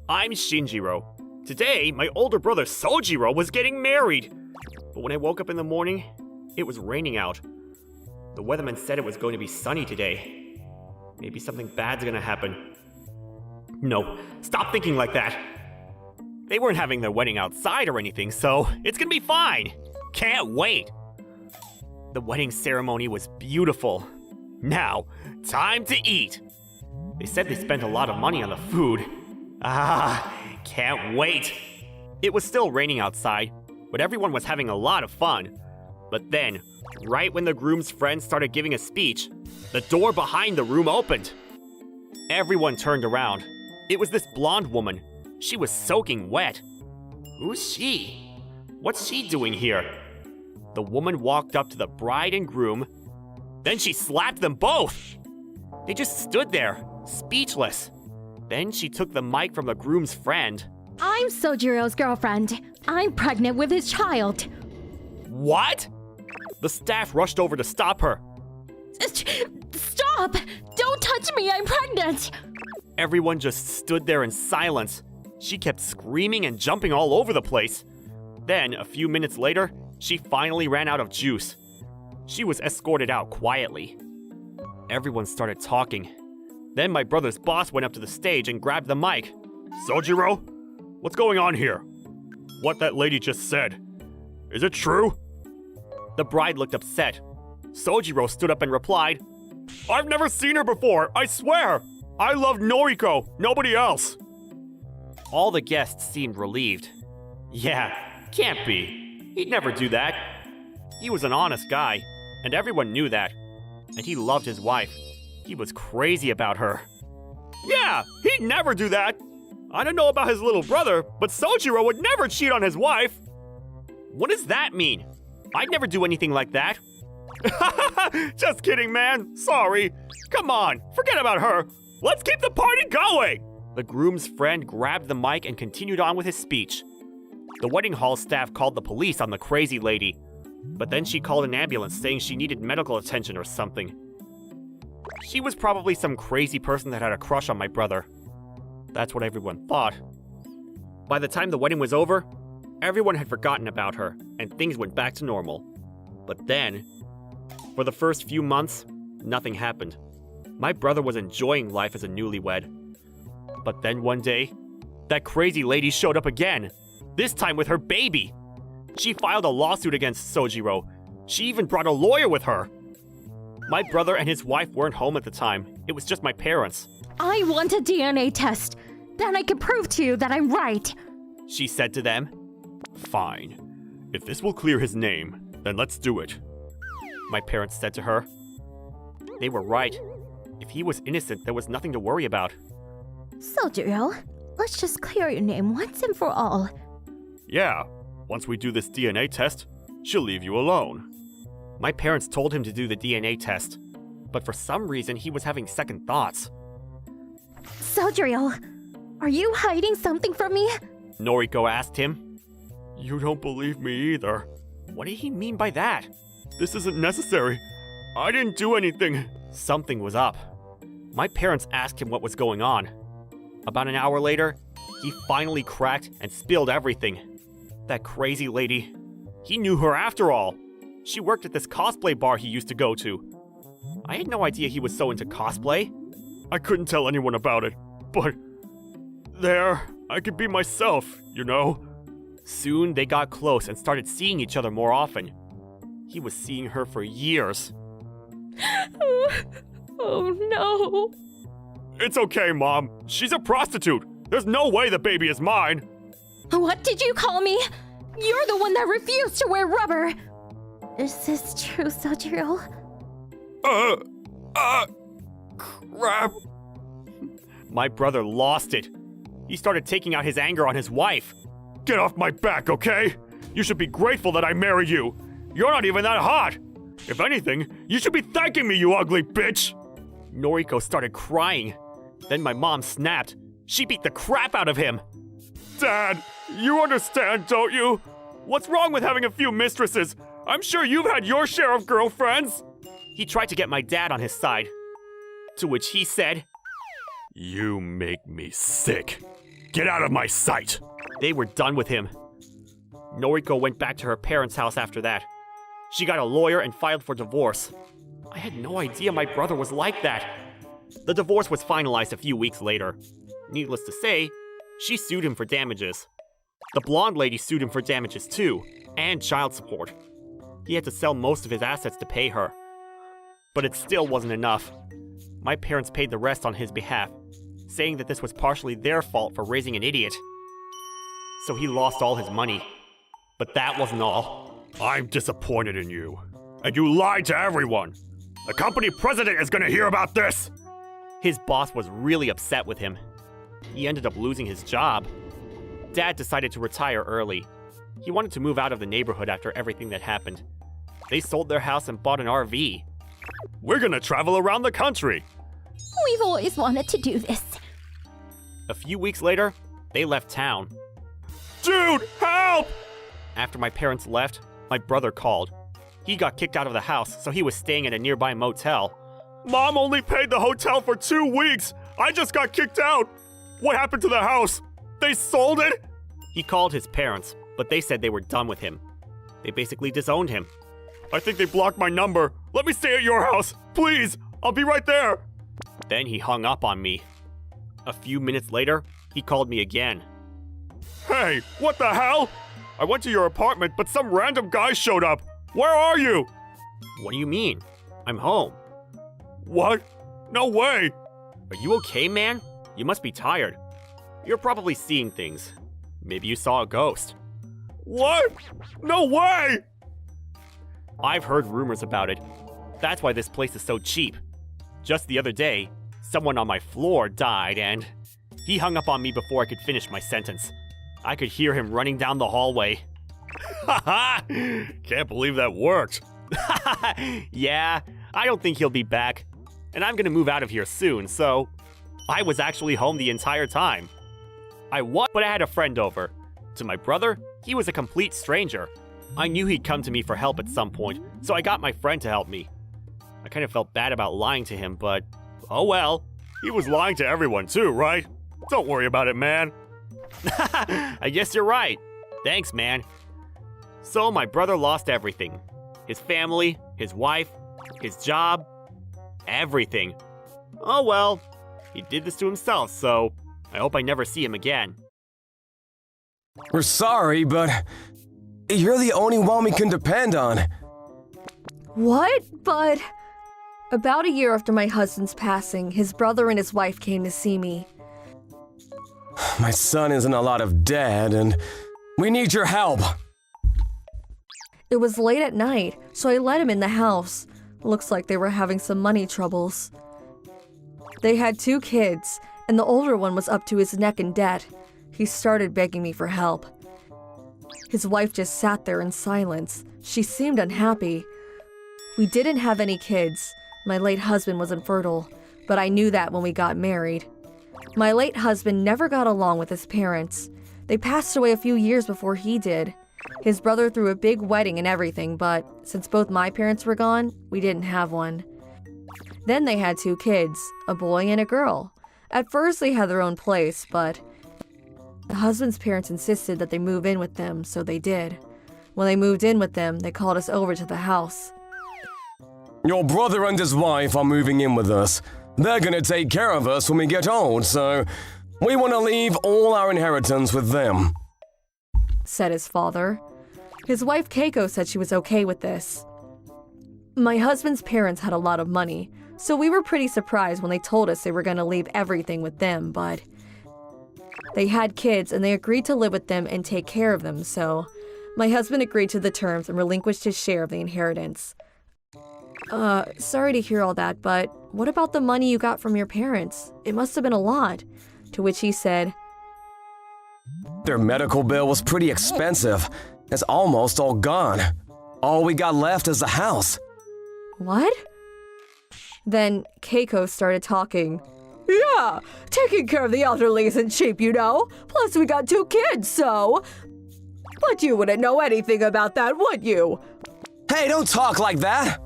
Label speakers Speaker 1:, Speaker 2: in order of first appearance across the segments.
Speaker 1: I'm Shinjiro. Today, my older brother Sojiro was getting married. But when I woke up in the morning, it was raining out. The weatherman said it was going to be sunny today. Maybe something bad's gonna happen. No, stop thinking like that. They weren't having their wedding outside or anything, so it's gonna be fine. Can't wait. The wedding ceremony was beautiful. Now, time to eat. They said they spent a lot of money on the food. Can't wait. It was still raining outside, but everyone was having a lot of fun. But then, right when the groom's friend started giving a speech, the door behind the room opened. Everyone turned around. It was this blonde woman. She was soaking wet. Who's she? What's she doing here? The woman walked up to the bride and groom. Then she slapped them both. They just stood there, speechless. Then she took the mic from the groom's friend.
Speaker 2: I'm Sojiro's girlfriend. I'm pregnant with his child.
Speaker 1: What? The staff rushed over to stop her.
Speaker 2: Stop! Don't touch me, I'm pregnant!
Speaker 1: Everyone just stood there in silence. She kept screaming and jumping all over the place. Then, a few minutes later, she finally ran out of juice. She was escorted out quietly. Everyone started talking. Then my brother's boss went up to the stage and grabbed the mic. Sojiro, what's going on here? What that lady just said. Is it true? The bride looked upset. Sojiro stood up and replied, I've never seen her before, I swear! I love Noriko, nobody else! All the guests seemed relieved. Yeah, can't be. He'd never do that. He was an honest guy, and everyone knew that. And he loved his wife. He was crazy about her. Yeah, he'd never do that! I don't know about his little brother, but Sojiro would never cheat on his wife! What does that mean? I'd never do anything like that. Just kidding, man. Sorry. Come on, forget about her. Let's keep the party going! The groom's friend grabbed the mic and continued on with his speech. The wedding hall staff called the police on the crazy lady. But then she called an ambulance saying she needed medical attention or something. She was probably some crazy person that had a crush on my brother. That's what everyone thought. By the time the wedding was over, everyone had forgotten about her, and things went back to normal. But then, for the first few months, nothing happened. My brother was enjoying life as a newlywed. But then one day, that crazy lady showed up again, this time with her baby. She filed a lawsuit against Sojiro. She even brought a lawyer with her. My brother and his wife weren't home at the time. It was just my parents.
Speaker 2: I want a DNA test. Then I can prove to you that I'm right.
Speaker 1: She said to them. Fine. If this will clear his name, then let's do it. My parents said to her. They were right. If he was innocent, there was nothing to worry about.
Speaker 2: Sojiro, let's just clear your name once and for all.
Speaker 1: Yeah, once we do this DNA test, she'll leave you alone. My parents told him to do the DNA test, but for some reason he was having second thoughts.
Speaker 2: Sojiro, are you hiding something from me?
Speaker 1: Noriko asked him. You don't believe me either. What did he mean by that? This isn't necessary. I didn't do anything. Something was up. My parents asked him what was going on. About an hour later, he finally cracked and spilled everything. That crazy lady. He knew her after all. She worked at this cosplay bar he used to go to. I had no idea he was so into cosplay. I couldn't tell anyone about it, but there, I could be myself, you know? Soon they got close and started seeing each other more often. He was seeing her for years.
Speaker 2: Oh no.
Speaker 1: It's okay, Mom. She's a prostitute. There's no way the baby is mine.
Speaker 2: What did you call me? You're the one that refused to wear rubber. Is this true, Sojiro?
Speaker 1: Crap. My brother lost it. He started taking out his anger on his wife. Get off my back, okay? You should be grateful that I married you. You're not even that hot. If anything, you should be thanking me, you ugly bitch. Noriko started crying. Then my mom snapped. She beat the crap out of him. Dad, you understand, don't you? What's wrong with having a few mistresses? I'm sure you've had your share of girlfriends. He tried to get my dad on his side. To which he said, You make me sick. Get out of my sight! They were done with him. Noriko went back to her parents' house after that. She got a lawyer and filed for divorce. I had no idea my brother was like that. The divorce was finalized a few weeks later. Needless to say, she sued him for damages. The blonde lady sued him for damages too, and child support. He had to sell most of his assets to pay her. But it still wasn't enough. My parents paid the rest on his behalf, saying that this was partially their fault for raising an idiot. So he lost all his money. But that wasn't all. I'm disappointed in you. And you lied to everyone. The company president is gonna hear about this! His boss was really upset with him. He ended up losing his job. Dad decided to retire early. He wanted to move out of the neighborhood after everything that happened. They sold their house and bought an RV. We're gonna travel around the country!
Speaker 2: We've always wanted to do this.
Speaker 1: A few weeks later, they left town. Dude, help! After my parents left, my brother called. He got kicked out of the house, so he was staying at a nearby motel. Mom only paid the hotel for 2 weeks! I just got kicked out! What happened to the house? They sold it? He called his parents, but they said they were done with him. They basically disowned him. I think they blocked my number. Let me stay at your house, please! I'll be right there! Then he hung up on me. A few minutes later, he called me again. Hey, what the hell? I went to your apartment, but some random guy showed up. Where are you? What do you mean? I'm home. What? No way! Are you okay, man? You must be tired. You're probably seeing things. Maybe you saw a ghost. What? No way! I've heard rumors about it. That's why this place is so cheap. Just the other day, someone on my floor died and he hung up on me before I could finish my sentence. I could hear him running down the hallway. Haha! Can't believe that worked. Yeah, I don't think he'll be back. And I'm gonna move out of here soon, so I was actually home the entire time. But I had a friend over. To my brother, he was a complete stranger. I knew he'd come to me for help at some point, so I got my friend to help me. I kind of felt bad about lying to him, but oh well. He was lying to everyone too, right? Don't worry about it, man. I guess you're right. Thanks, man. So my brother lost everything. His family, his wife, his job, everything. Oh well, he did this to himself, so I hope I never see him again.
Speaker 3: We're sorry, but you're the only one we can depend on.
Speaker 4: What? But about a year after my husband's passing, his brother and his wife came to see me.
Speaker 3: My son is in a lot of debt, and we need your help.
Speaker 4: It was late at night, so I let him in the house. Looks like they were having some money troubles. They had 2 kids, and the older one was up to his neck in debt. He started begging me for help. His wife just sat there in silence. She seemed unhappy. We didn't have any kids. My late husband was infertile, but I knew that when we got married. My late husband never got along with his parents. They passed away a few years before he did. His brother threw a big wedding and everything, but since both my parents were gone, we didn't have one. Then they had 2 kids, a boy and a girl. At first they had their own place, but the husband's parents insisted that they move in with them, so they did. When they moved in with them, they called us over to the house.
Speaker 3: Your brother and his wife are moving in with us. They're gonna take care of us when we get old, so we want to leave all our inheritance with them,
Speaker 4: said his father. His wife Keiko said she was okay with this. My husband's parents had a lot of money, so we were pretty surprised when they told us they were going to leave everything with them, but they had kids and they agreed to live with them and take care of them, so my husband agreed to the terms and relinquished his share of the inheritance. Sorry to hear all that, but what about the money you got from your parents? It must have been a lot. To which he said,
Speaker 3: their medical bill was pretty expensive. It's almost all gone. All we got left is the house.
Speaker 4: What? Then Keiko started talking. Yeah, taking care of the elderly isn't cheap, you know. Plus we got 2 kids, so... But you wouldn't know anything about that, would you?
Speaker 3: Hey, don't talk like that!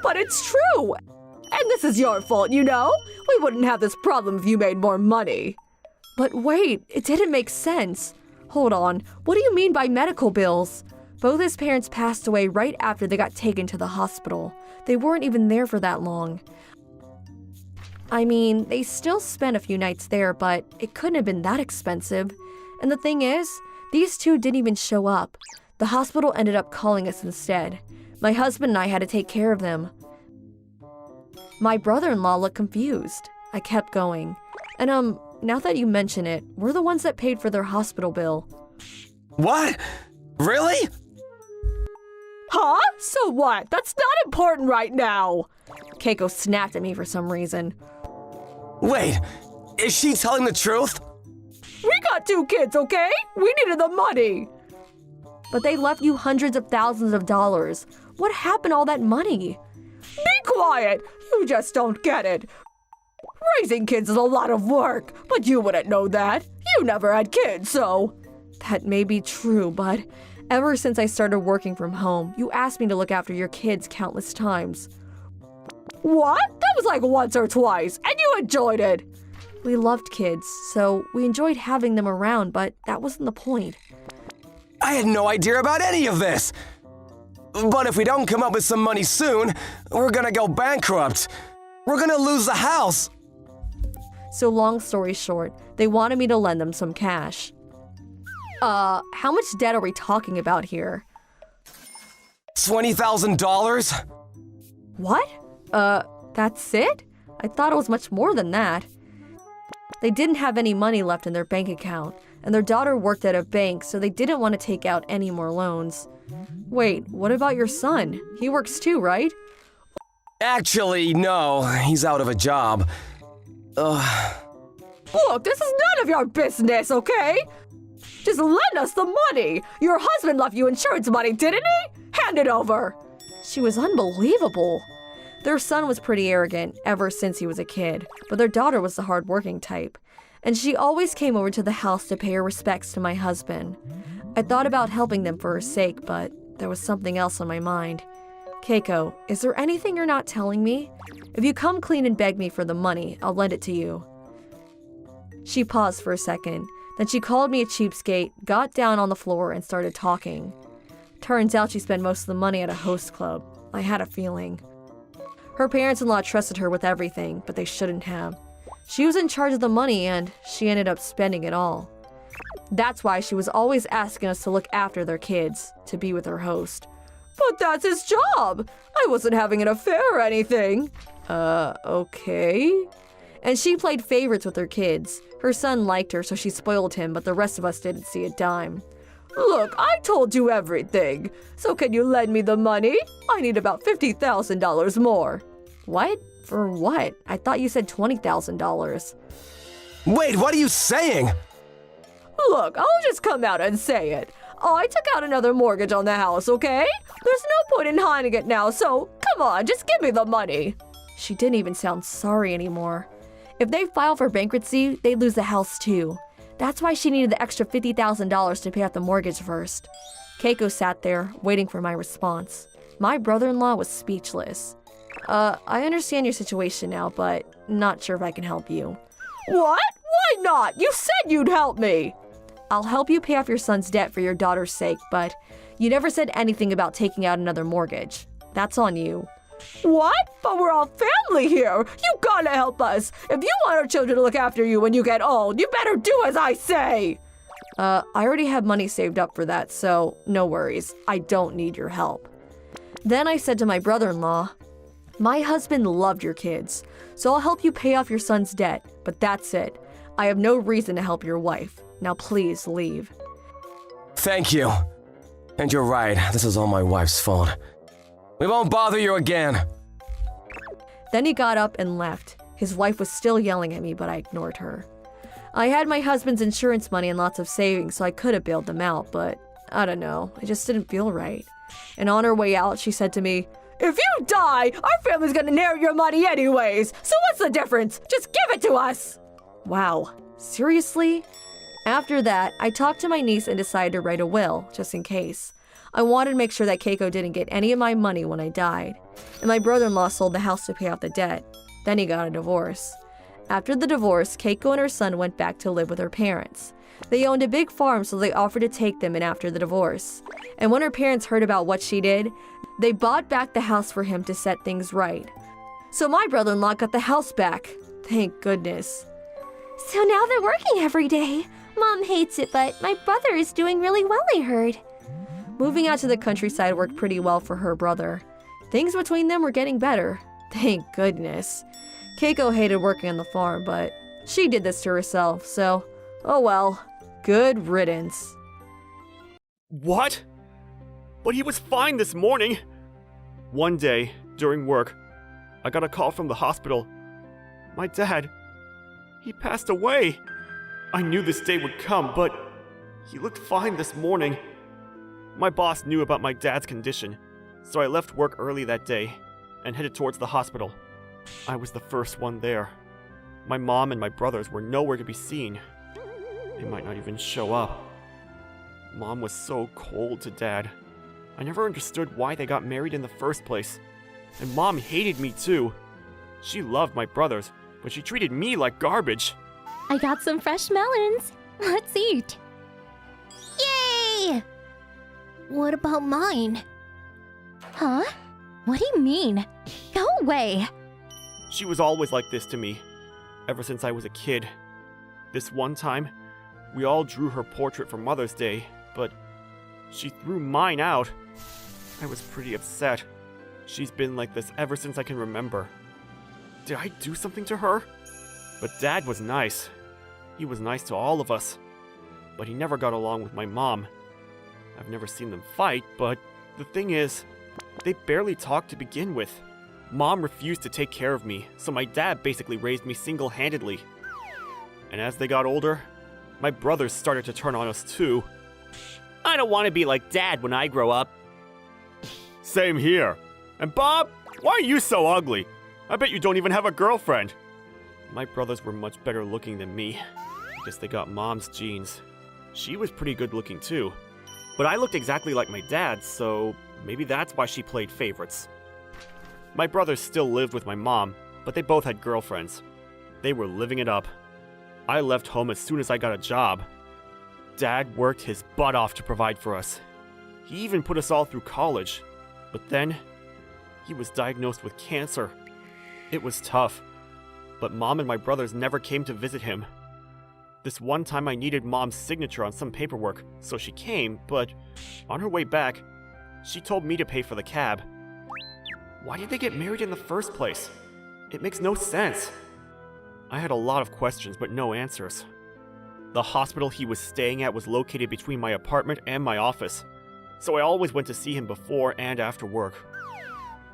Speaker 4: But it's true! And this is your fault, you know? We wouldn't have this problem if you made more money. But wait, it didn't make sense. Hold on, what do you mean by medical bills? Both his parents passed away right after they got taken to the hospital. They weren't even there for that long. I mean, they still spent a few nights there, but it couldn't have been that expensive. And the thing is, these two didn't even show up. The hospital ended up calling us instead. My husband and I had to take care of them. My brother-in-law looked confused. I kept going. And now that you mention it, we're the ones that paid for their hospital bill.
Speaker 3: What? Really?
Speaker 4: Huh? So what? That's not important right now. Keiko snapped at me for some reason.
Speaker 3: Wait, is she telling the truth?
Speaker 4: We got 2 kids, okay? We needed the money. But they left you hundreds of thousands of dollars. What happened to all that money? Be quiet! You just don't get it. Raising kids is a lot of work, but you wouldn't know that. You never had kids, so... That may be true, but ever since I started working from home, you asked me to look after your kids countless times. What? That was like once or twice, and you enjoyed it! We loved kids, so we enjoyed having them around, but that wasn't the point.
Speaker 3: I had no idea about any of this. But if we don't come up with some money soon, we're gonna go bankrupt. We're gonna lose the house.
Speaker 4: So long story short, they wanted me to lend them some cash. How much debt are we talking about here?
Speaker 3: $20,000?
Speaker 4: What? That's it? I thought it was much more than that. They didn't have any money left in their bank account, and their daughter worked at a bank, so they didn't want to take out any more loans. Wait, what about your son? He works too, right?
Speaker 3: Actually, no. He's out of a job.
Speaker 4: Look, this is none of your business, okay? Just lend us the money! Your husband left you insurance money, didn't he? Hand it over! She was unbelievable. Their son was pretty arrogant ever since he was a kid, but their daughter was the hard-working type. And she always came over to the house to pay her respects to my husband. I thought about helping them for her sake, but there was something else on my mind. Keiko, is there anything you're not telling me? If you come clean and beg me for the money, I'll lend it to you. She paused for a second. Then she called me a cheapskate, got down on the floor, and started talking. Turns out she spent most of the money at a host club. I had a feeling. Her parents-in-law trusted her with everything, but they shouldn't have. She was in charge of the money, and she ended up spending it all. That's why she was always asking us to look after their kids, to be with her host. But that's his job! I wasn't having an affair or anything. Okay. And she played favorites with her kids. Her son liked her, so she spoiled him, but the rest of us didn't see a dime. Look, I told you everything. So can you lend me the money? I need about $50,000 more. What? For what? I thought you said $20,000.
Speaker 3: Wait, what are you saying?
Speaker 4: Look, I'll just come out and say it. I took out another mortgage on the house, okay? There's no point in hiding it now, so come on, just give me the money. She didn't even sound sorry anymore. If they file for bankruptcy, they'd lose the house too. That's why she needed the extra $50,000 to pay off the mortgage first. Keiko sat there, waiting for my response. My brother-in-law was speechless. I understand your situation now, but not sure if I can help you. What? Why not? You said you'd help me! I'll help you pay off your son's debt for your daughter's sake, but you never said anything about taking out another mortgage. That's on you. What? But we're all family here! You gotta help us! If you want our children to look after you when you get old, you better do as I say! I already have money saved up for that, so no worries. I don't need your help. Then I said to my brother-in-law, my husband loved your kids, so I'll help you pay off your son's debt, but that's it. I have no reason to help your wife. Now please leave.
Speaker 3: Thank you. And you're right, this is all my wife's fault. We won't bother you again.
Speaker 4: Then he got up and left. His wife was still yelling at me, but I ignored her. I had my husband's insurance money and lots of savings, so I could have bailed them out, but I don't know, it just didn't feel right. And on her way out, she said to me, "If you die, our family's gonna inherit your money anyways, so what's the difference? Just give it to us!" Wow, seriously? After that, I talked to my niece and decided to write a will, just in case. I wanted to make sure that Keiko didn't get any of my money when I died. And my brother-in-law sold the house to pay off the debt. Then he got a divorce. After the divorce, Keiko and her son went back to live with her parents. They owned a big farm, so they offered to take them in after the divorce. And when her parents heard about what she did, they bought back the house for him to set things right. So my brother-in-law got the house back. Thank goodness.
Speaker 2: So now they're working every day. Mom hates it, but my brother is doing really well, I heard.
Speaker 4: Moving out to the countryside worked pretty well for her brother. Things between them were getting better. Thank goodness. Keiko hated working on the farm, but she did this to herself, so oh well. Good riddance.
Speaker 1: What? But he was fine this morning. One day, during work, I got a call from the hospital. My dad, he passed away. I knew this day would come, but he looked fine this morning. My boss knew about my dad's condition, so I left work early that day and headed towards the hospital. I was the first one there. My mom and my brothers were nowhere to be seen. They might not even show up. Mom was so cold to Dad. I never understood why they got married in the first place. And Mom hated me too. She loved my brothers, but she treated me like garbage.
Speaker 2: I got some fresh melons. Let's eat. Yay! What about mine? Huh? What do you mean? Go away!
Speaker 1: She was always like this to me, ever since I was a kid. This one time, we all drew her portrait for Mother's Day, but she threw mine out. I was pretty upset. She's been like this ever since I can remember. Did I do something to her? But Dad was nice. He was nice to all of us. But he never got along with my mom. I've never seen them fight, but the thing is, they barely talked to begin with. Mom refused to take care of me, so my dad basically raised me single-handedly. And as they got older, my brothers started to turn on us too. I don't want to be like Dad when I grow up. Same here. And Bob, why are you so ugly? I bet you don't even have a girlfriend. My brothers were much better looking than me. I guess they got Mom's genes. She was pretty good looking too. But I looked exactly like my dad, so maybe that's why she played favorites. My brothers still lived with my mom, but they both had girlfriends. They were living it up. I left home as soon as I got a job. Dad worked his butt off to provide for us. He even put us all through college. But then, he was diagnosed with cancer. It was tough, but Mom and my brothers never came to visit him. This one time I needed Mom's signature on some paperwork, so she came, but on her way back, she told me to pay for the cab. Why did they get married in the first place? It makes no sense. I had a lot of questions, but no answers. The hospital he was staying at was located between my apartment and my office, so I always went to see him before and after work.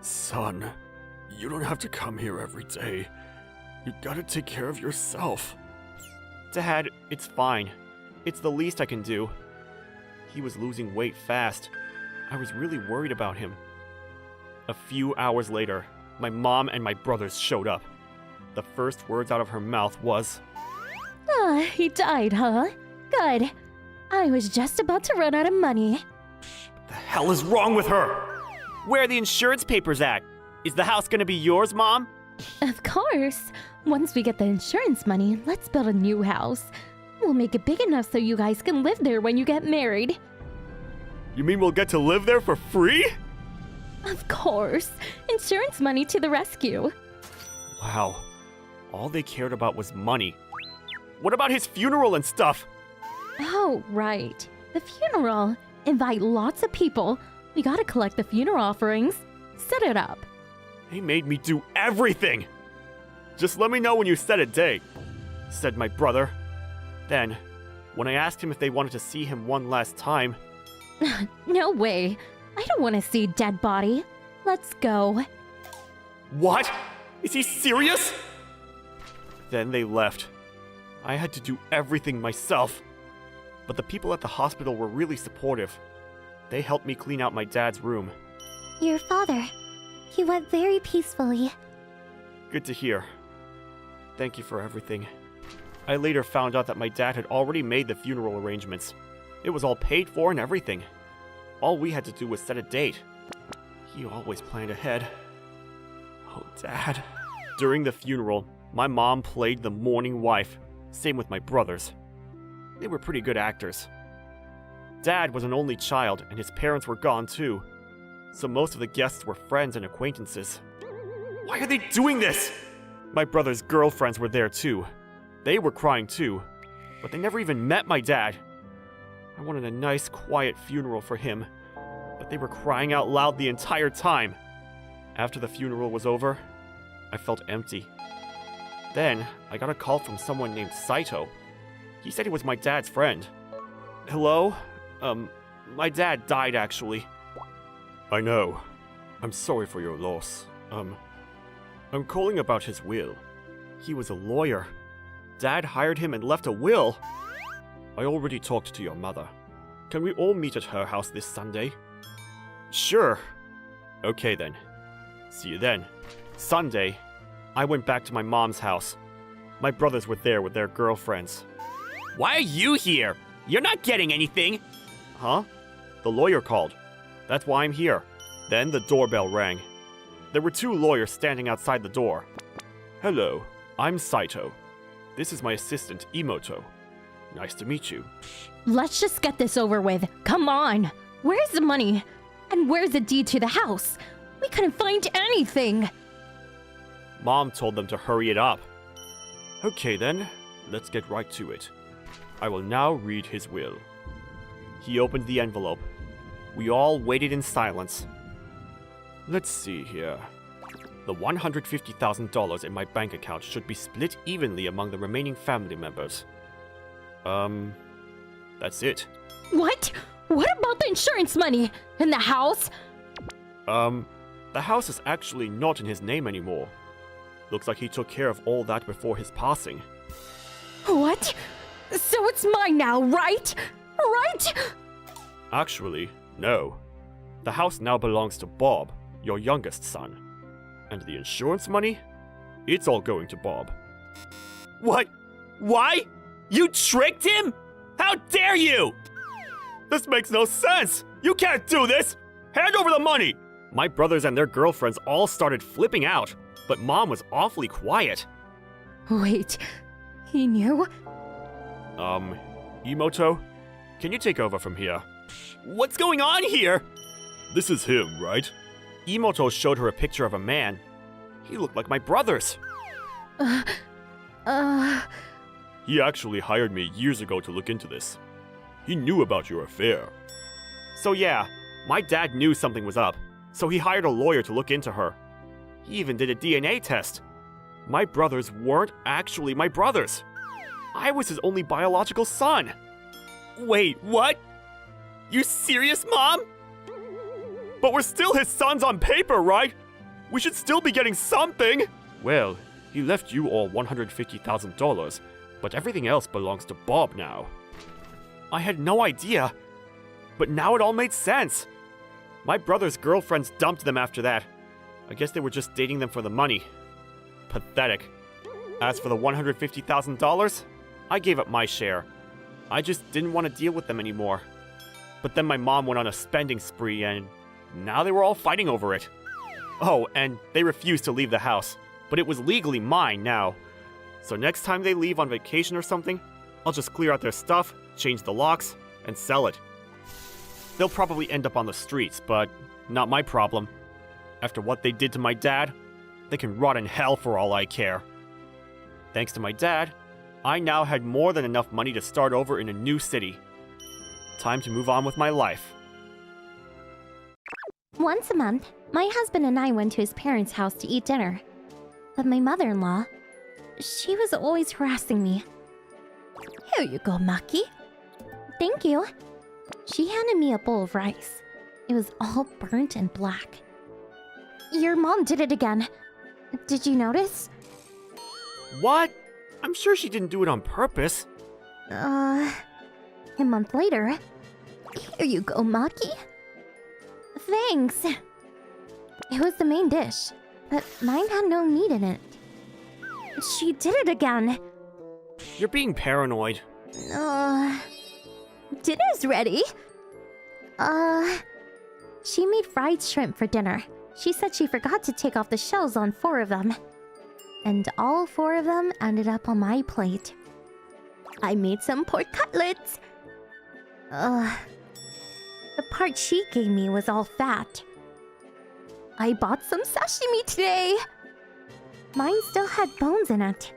Speaker 1: Son, you don't have to come here every day. You gotta take care of yourself. Dad, it's fine. It's the least I can do. He was losing weight fast. I was really worried about him. A few hours later, my mom and my brothers showed up. The first words out of her mouth was,
Speaker 2: Ah, he died, huh? Good. I was just about to run out of money.
Speaker 1: "The hell is wrong with her? Where are the insurance papers at? Is the house gonna be yours, Mom?"
Speaker 2: Of course. Once we get the insurance money, let's build a new house. We'll make it big enough so you guys can live there when you get married.
Speaker 1: You mean we'll get to live there for free?
Speaker 2: Of course. Insurance money to the rescue.
Speaker 1: Wow. All they cared about was money. What about his funeral and stuff?
Speaker 2: Oh, right. The funeral. Invite lots of people. We gotta collect the funeral offerings. Set it up.
Speaker 1: They made me do everything! Just let me know when you set a date, said my brother. Then, when I asked him if they wanted to see him one last time...
Speaker 2: No way. I don't want to see a dead body. Let's go.
Speaker 1: What? Is he serious? Then they left. I had to do everything myself. But the people at the hospital were really supportive. They helped me clean out my dad's room.
Speaker 2: Your father. He went very peacefully.
Speaker 1: Good to hear. Thank you for everything. I later found out that my dad had already made the funeral arrangements. It was all paid for and everything. All we had to do was set a date. He always planned ahead. Oh, Dad. During the funeral, My mom played the mourning wife, same with my brothers. They were pretty good actors. Dad was an only child and his parents were gone too, so most of the guests were friends and acquaintances. Why are they doing this? My brother's girlfriends were there too. They were crying too, but they never even met my dad. I wanted a nice, quiet funeral for him, but they were crying out loud the entire time. After the funeral was over, I felt empty. Then, I got a call from someone named Saito. He said he was my dad's friend. Hello? My dad died actually. I know. I'm sorry for your loss. I'm calling about his will. He was a lawyer. Dad hired him and left a will. I already talked to your mother. Can we all meet at her house this Sunday? Sure. Okay then. See you then. Sunday, I went back to my mom's house. My brothers were there with their girlfriends. Why are you here? You're not getting anything. Huh? The lawyer called. That's why I'm here. Then the doorbell rang. There were 2 lawyers standing outside the door. Hello, I'm Saito. This is my assistant, Emoto. Nice to meet you.
Speaker 2: Let's just get this over with. Come on. Where's the money? And where's the deed to the house? We couldn't find anything.
Speaker 1: Mom told them to hurry it up. Okay then, let's get right to it. I will now read his will. He opened the envelope. We all waited in silence. Let's see here. The $150,000 in my bank account should be split evenly among the remaining family members. That's it.
Speaker 2: What? What about the insurance money? And the house?
Speaker 1: The house is actually not in his name anymore. Looks like he took care of all that before his passing.
Speaker 2: What? So it's mine now, right? Right?
Speaker 1: Actually, no. The house now belongs to Bob, your youngest son. And the insurance money? It's all going to Bob. What? Why? You tricked him? How dare you? This makes no sense! You can't do this! Hand over the money! My brothers and their girlfriends all started flipping out, but Mom was awfully quiet.
Speaker 2: Wait, he knew?
Speaker 1: Emoto, can you take over from here? What's going on here? This is him, right? Emoto showed her a picture of a man. He looked like my brothers. He actually hired me years ago to look into this. He knew about your affair. So yeah, my dad knew something was up, so he hired a lawyer to look into her. He even did a DNA test. My brothers weren't actually my brothers. I was his only biological son. Wait, what? You serious, Mom? But we're still his sons on paper, right? We should still be getting something. Well, he left you all $150,000, but everything else belongs to Bob now. I had no idea, but now it all made sense. My brother's girlfriends dumped them after that. I guess they were just dating them for the money. Pathetic. As for the $150,000, I gave up my share. I just didn't want to deal with them anymore. But then my mom went on a spending spree and now they were all fighting over it. Oh, and they refused to leave the house, but it was legally mine now. So next time they leave on vacation or something, I'll just clear out their stuff, change the locks, and sell it. They'll probably end up on the streets, but not my problem. After what they did to my dad, they can rot in hell for all I care. Thanks to my dad, I now had more than enough money to start over in a new city. Time to move on with my life.
Speaker 2: Once a month, my husband and I went to his parents' house to eat dinner. But my mother-in-law, she was always harassing me. Here you go, Maki. Thank you. She handed me a bowl of rice. It was all burnt and black. Your mom did it again. Did you notice?
Speaker 1: What? I'm sure she didn't do it on purpose.
Speaker 2: A month later. Here you go, Maki. Thanks. It was the main dish, but mine had no meat in it. She did it again.
Speaker 1: You're being paranoid.
Speaker 2: Dinner's ready. She made fried shrimp for dinner. She said she forgot to take off the shells on 4 of them. and all 4 of them ended up on my plate. I made some pork cutlets. The part she gave me was all fat. I bought some sashimi today. Mine still had bones in it.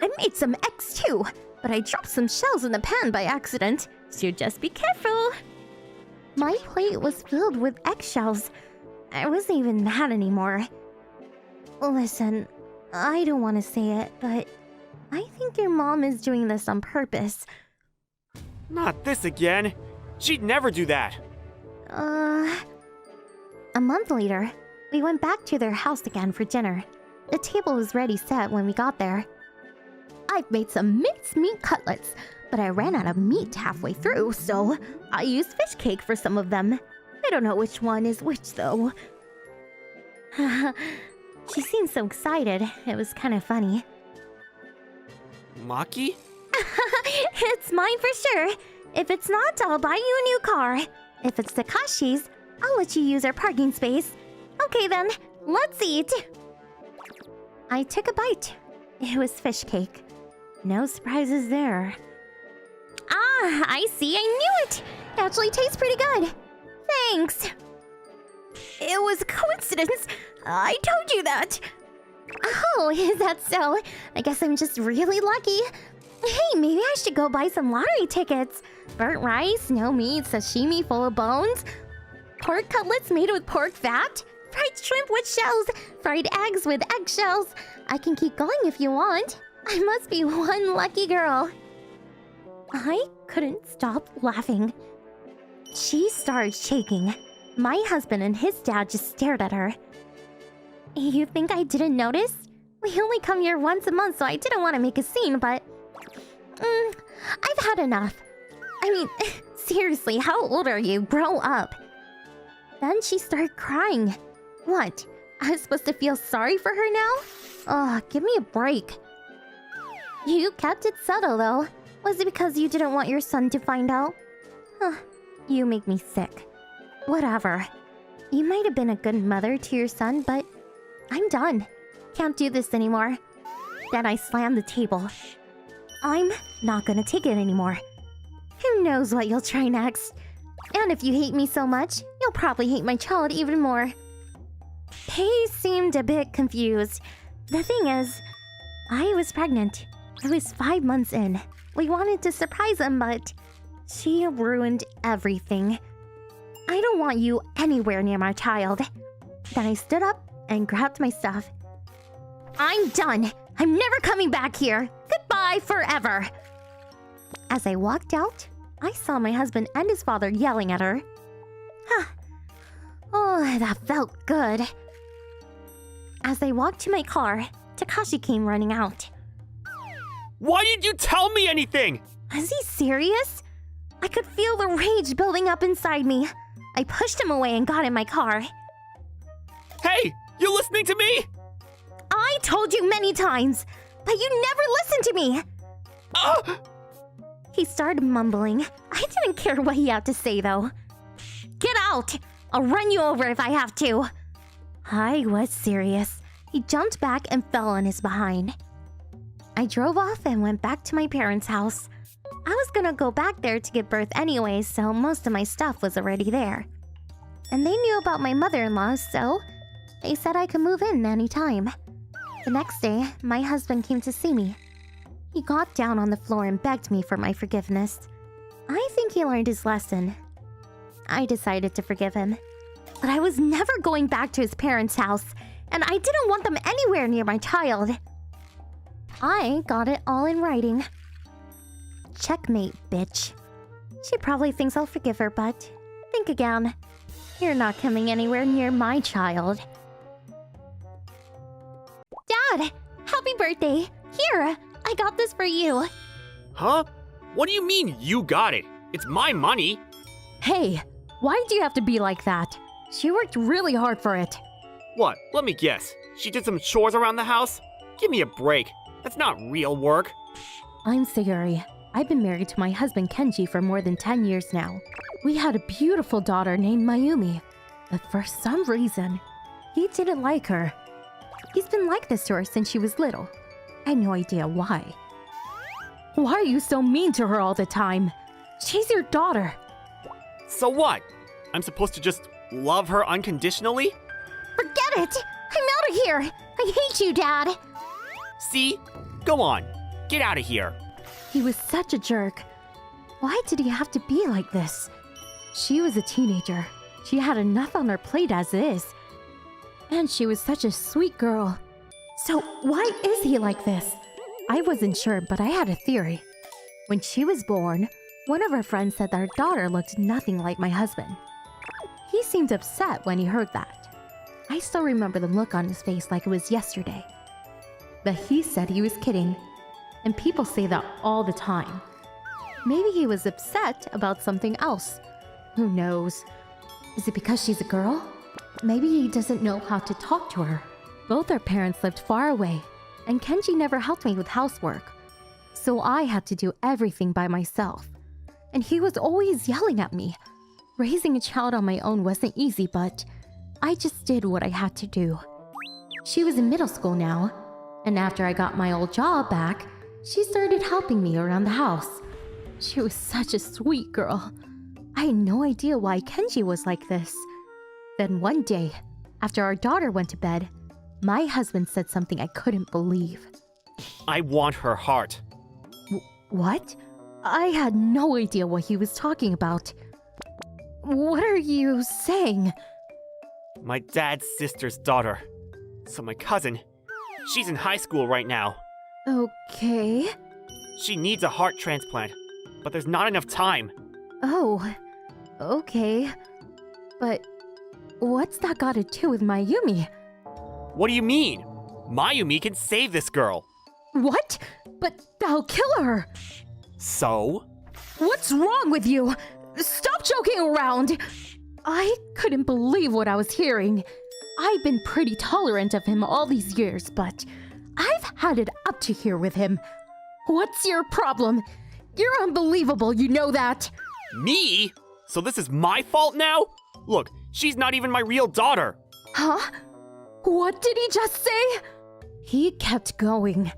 Speaker 2: I made some eggs too, but I dropped some shells in the pan by accident, so just be careful. My plate was filled with eggshells. I wasn't even mad anymore. Listen, I don't want to say it, but I think your mom is doing this on purpose.
Speaker 1: Not this again. She'd never do that.
Speaker 2: A month later, we went back to their house again for dinner. The table was ready set when we got there. I've made some minced meat cutlets, but I ran out of meat halfway through, so I used fish cake for some of them. I don't know which one is which, though. She seemed so excited. It was kind of funny.
Speaker 1: Maki?
Speaker 2: It's mine for sure. If it's not, I'll buy you a new car. If it's Takashi's, I'll let you use our parking space. Okay then, let's eat. I took a bite. It was fish cake. No surprises there. Ah, I see, I knew it! It actually tastes pretty good. Thanks. It was a coincidence. I told you that. Oh, is that so? I guess I'm just really lucky. Hey, maybe I should go buy some lottery tickets. Burnt rice, no meat, sashimi full of bones, pork cutlets made with pork fat, fried shrimp with shells, fried eggs with eggshells. I can keep going if you want. I must be one lucky girl. I couldn't stop laughing. She started shaking. My husband and his dad just stared at her. You think I didn't notice? We only come here once a month, so I didn't want to make a scene, but... I've had enough. I mean, seriously, how old are you? Grow up. Then she started crying. What? I was supposed to feel sorry for her now? Oh, give me a break. You kept it subtle, though. Was it because you didn't want your son to find out? Huh, you make me sick. Whatever. You might have been a good mother to your son, but I'm done. Can't do this anymore. Then I slammed the table. I'm not gonna take it anymore. Who knows what you'll try next? And if you hate me so much, you'll probably hate my child even more. He seemed a bit confused. The thing is, I was pregnant. I was 5 months in. We wanted to surprise him, but she ruined everything. I don't want you anywhere near my child. Then I stood up and grabbed my stuff. I'm done. I'm never coming back here. Goodbye forever. As I walked out, I saw my husband and his father yelling at her. Huh. Oh, that felt good. As I walked to my car, Takashi came running out.
Speaker 1: Why didn't you tell me anything?
Speaker 2: Is he serious? I could feel the rage building up inside me. I pushed him away and got in my car.
Speaker 1: Hey, you listening to me?
Speaker 2: I told you many times, but you never listened to me. He started mumbling. I didn't care what he had to say, though. Get out! I'll run you over if I have to. I was serious. He jumped back and fell on his behind. I drove off and went back to my parents' house. I was gonna go back there to give birth anyway, so most of my stuff was already there. And they knew about my mother-in-law, so they said I could move in anytime. The next day, my husband came to see me. He got down on the floor and begged me for my forgiveness. I think he learned his lesson. I decided to forgive him. But I was never going back to his parents' house, and I didn't want them anywhere near my child. I got it all in writing. Checkmate, bitch. She probably thinks I'll forgive her, but think again. You're not coming anywhere near my child. Dad! Happy birthday! Here! I got this for you!
Speaker 1: Huh? What do you mean you got it? It's my money.
Speaker 2: Hey, why do you have to be like that? She worked really hard for it.
Speaker 1: What? Let me guess. She did some chores around the house? Give me a break. That's not real work.
Speaker 2: I'm Sayuri. I've been married to my husband Kenji for more than 10 years now. We had a beautiful daughter named Mayumi, but for some reason, he didn't like her. He's been like this to her since she was little. I had no idea why. Why are you so mean to her all the time? She's your daughter.
Speaker 1: So what? I'm supposed to just love her unconditionally?
Speaker 2: Forget it! I'm out of here! I hate you, Dad!
Speaker 1: See? Go on. Get out of here.
Speaker 2: He was such a jerk. Why did he have to be like this? She was a teenager. She had enough on her plate as is. And she was such a sweet girl. So why is he like this? I wasn't sure, but I had a theory. When she was born, one of her friends said that her daughter looked nothing like my husband. He seemed upset when he heard that. I still remember the look on his face like it was yesterday. But he said he was kidding, and people say that all the time. Maybe he was upset about something else. Who knows? Is it because she's a girl? Maybe he doesn't know how to talk to her. Both our parents lived far away, and Kenji never helped me with housework. So I had to do everything by myself. And he was always yelling at me. Raising a child on my own wasn't easy, but I just did what I had to do. She was in middle school now, and after I got my old job back, she started helping me around the house. She was such a sweet girl. I had no idea why Kenji was like this. Then one day, after our daughter went to bed, my husband said something I couldn't believe.
Speaker 1: I want her heart.
Speaker 2: What? I had no idea what he was talking about. What are you saying?
Speaker 1: My dad's sister's daughter. So my cousin, she's in high school right now.
Speaker 2: Okay.
Speaker 1: She needs a heart transplant, but there's not enough time.
Speaker 2: Oh, okay. But what's that got to do with Mayumi?
Speaker 1: What do you mean? Mayumi can save this girl.
Speaker 2: What? But that'll kill her.
Speaker 1: So?
Speaker 2: What's wrong with you? Stop joking around. I couldn't believe what I was hearing. I've been pretty tolerant of him all these years, but I've had it up to here with him. What's your problem? You're unbelievable, you know that.
Speaker 1: Me? So this is my fault now? Look, she's not even my real daughter.
Speaker 2: Huh? What did he just say? He kept going.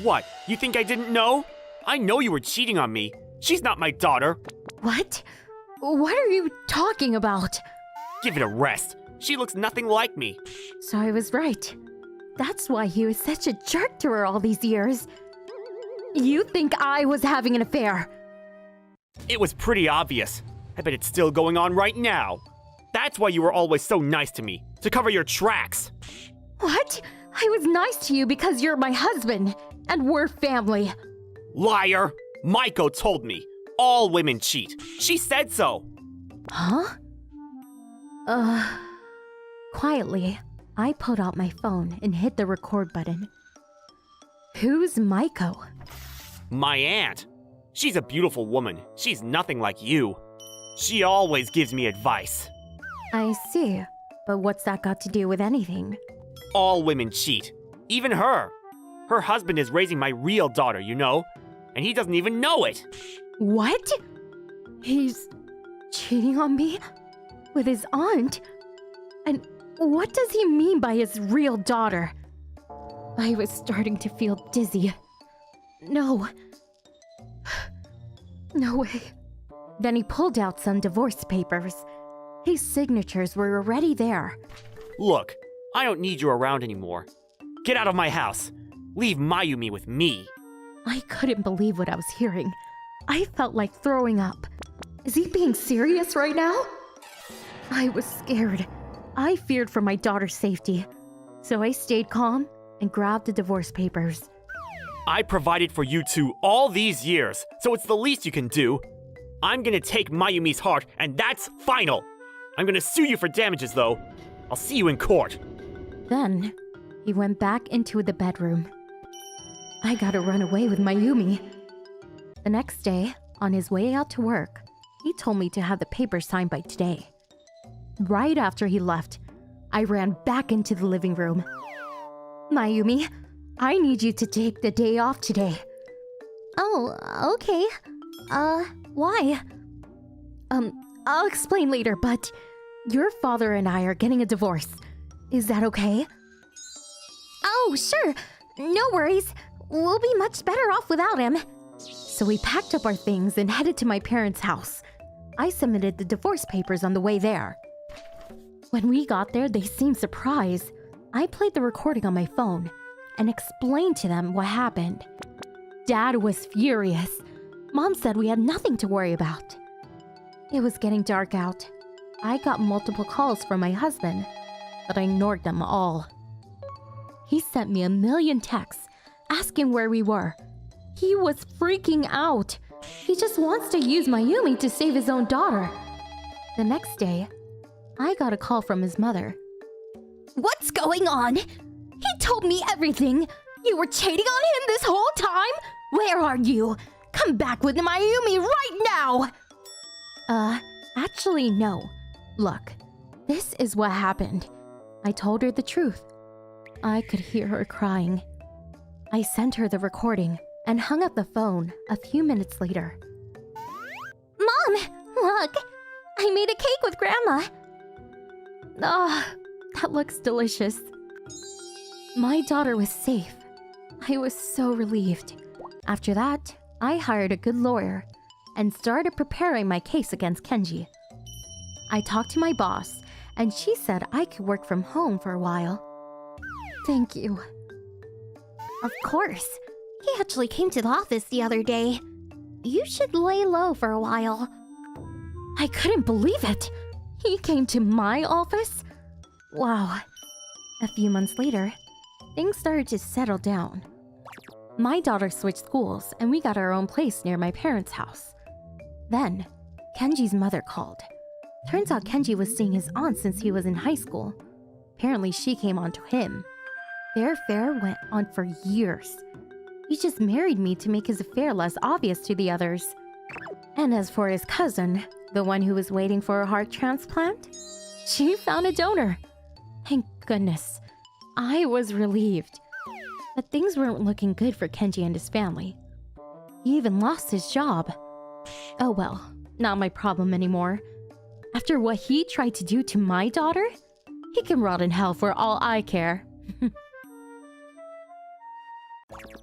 Speaker 1: What? You think I didn't know? I know you were cheating on me. She's not my daughter.
Speaker 2: What? What are you talking about?
Speaker 1: Give it a rest. She looks nothing like me.
Speaker 2: So I was right. That's why he was such a jerk to her all these years. You think I was having an affair?
Speaker 1: It was pretty obvious. I bet it's still going on right now. That's why you were always so nice to me, to cover your tracks.
Speaker 2: What? I was nice to you because you're my husband, and we're family.
Speaker 1: Liar! Maiko told me. All women cheat. She said so.
Speaker 2: Huh? Quietly, I pulled out my phone and hit the record button. Who's Maiko?
Speaker 1: My aunt. She's a beautiful woman. She's nothing like you. She always gives me advice.
Speaker 2: I see. But what's that got to do with anything?
Speaker 1: All women cheat. Even her. Her husband is raising my real daughter, you know? And he doesn't even know it.
Speaker 2: What? He's cheating on me? With his aunt? And what does he mean by his real daughter? I was starting to feel dizzy. No. No way. Then he pulled out some divorce papers. His signatures were already there.
Speaker 1: Look, I don't need you around anymore. Get out of my house. Leave Mayumi with me.
Speaker 2: I couldn't believe what I was hearing. I felt like throwing up. Is he being serious right now? I was scared. I feared for my daughter's safety. So I stayed calm and grabbed the divorce papers.
Speaker 1: I provided for you two all these years, so it's the least you can do. I'm gonna take Mayumi's heart, and that's final. I'm gonna sue you for damages, though. I'll see you in court.
Speaker 2: Then, he went back into the bedroom. I gotta run away with Mayumi. The next day, on his way out to work, he told me to have the papers signed by today. Right after he left, I ran back into the living room. Mayumi, I need you to take the day off today. Oh, okay. Why? I'll explain later, but your father and I are getting a divorce. Is that okay? Oh, sure. No worries. We'll be much better off without him. So we packed up our things and headed to my parents' house. I submitted the divorce papers on the way there. When we got there, they seemed surprised. I played the recording on my phone and explained to them what happened. Dad was furious. Mom said we had nothing to worry about. It was getting dark out. I got multiple calls from my husband, but I ignored them all. He sent me a million texts asking where we were. He was freaking out. He just wants to use Mayumi to save his own daughter. The next day, I got a call from his mother. What's going on? He told me everything. You were cheating on him this whole time? Where are you? Come back with Mayumi right now! Actually, no. Look, this is what happened. I told her the truth. I could hear her crying. I sent her the recording and hung up the phone a few minutes later. Mom, look! I made a cake with Grandma. Oh, that looks delicious. My daughter was safe. I was so relieved. After that, I hired a good lawyer and started preparing my case against Kenji. I talked to my boss, and she said I could work from home for a while. Thank you. Of course. He actually came to the office the other day. You should lay low for a while. I couldn't believe it. He came to my office? Wow. A few months later, things started to settle down. My daughter switched schools, and we got our own place near my parents' house. Then, Kenji's mother called. Turns out Kenji was seeing his aunt since he was in high school. Apparently, she came on to him. Their affair went on for years. He just married me to make his affair less obvious to the others. And as for his cousin, the one who was waiting for a heart transplant, she found a donor. Thank goodness. I was relieved. But things weren't looking good for Kenji and his family. He even lost his job. Oh well, not my problem anymore. After what he tried to do to my daughter, he can rot in hell for all I care.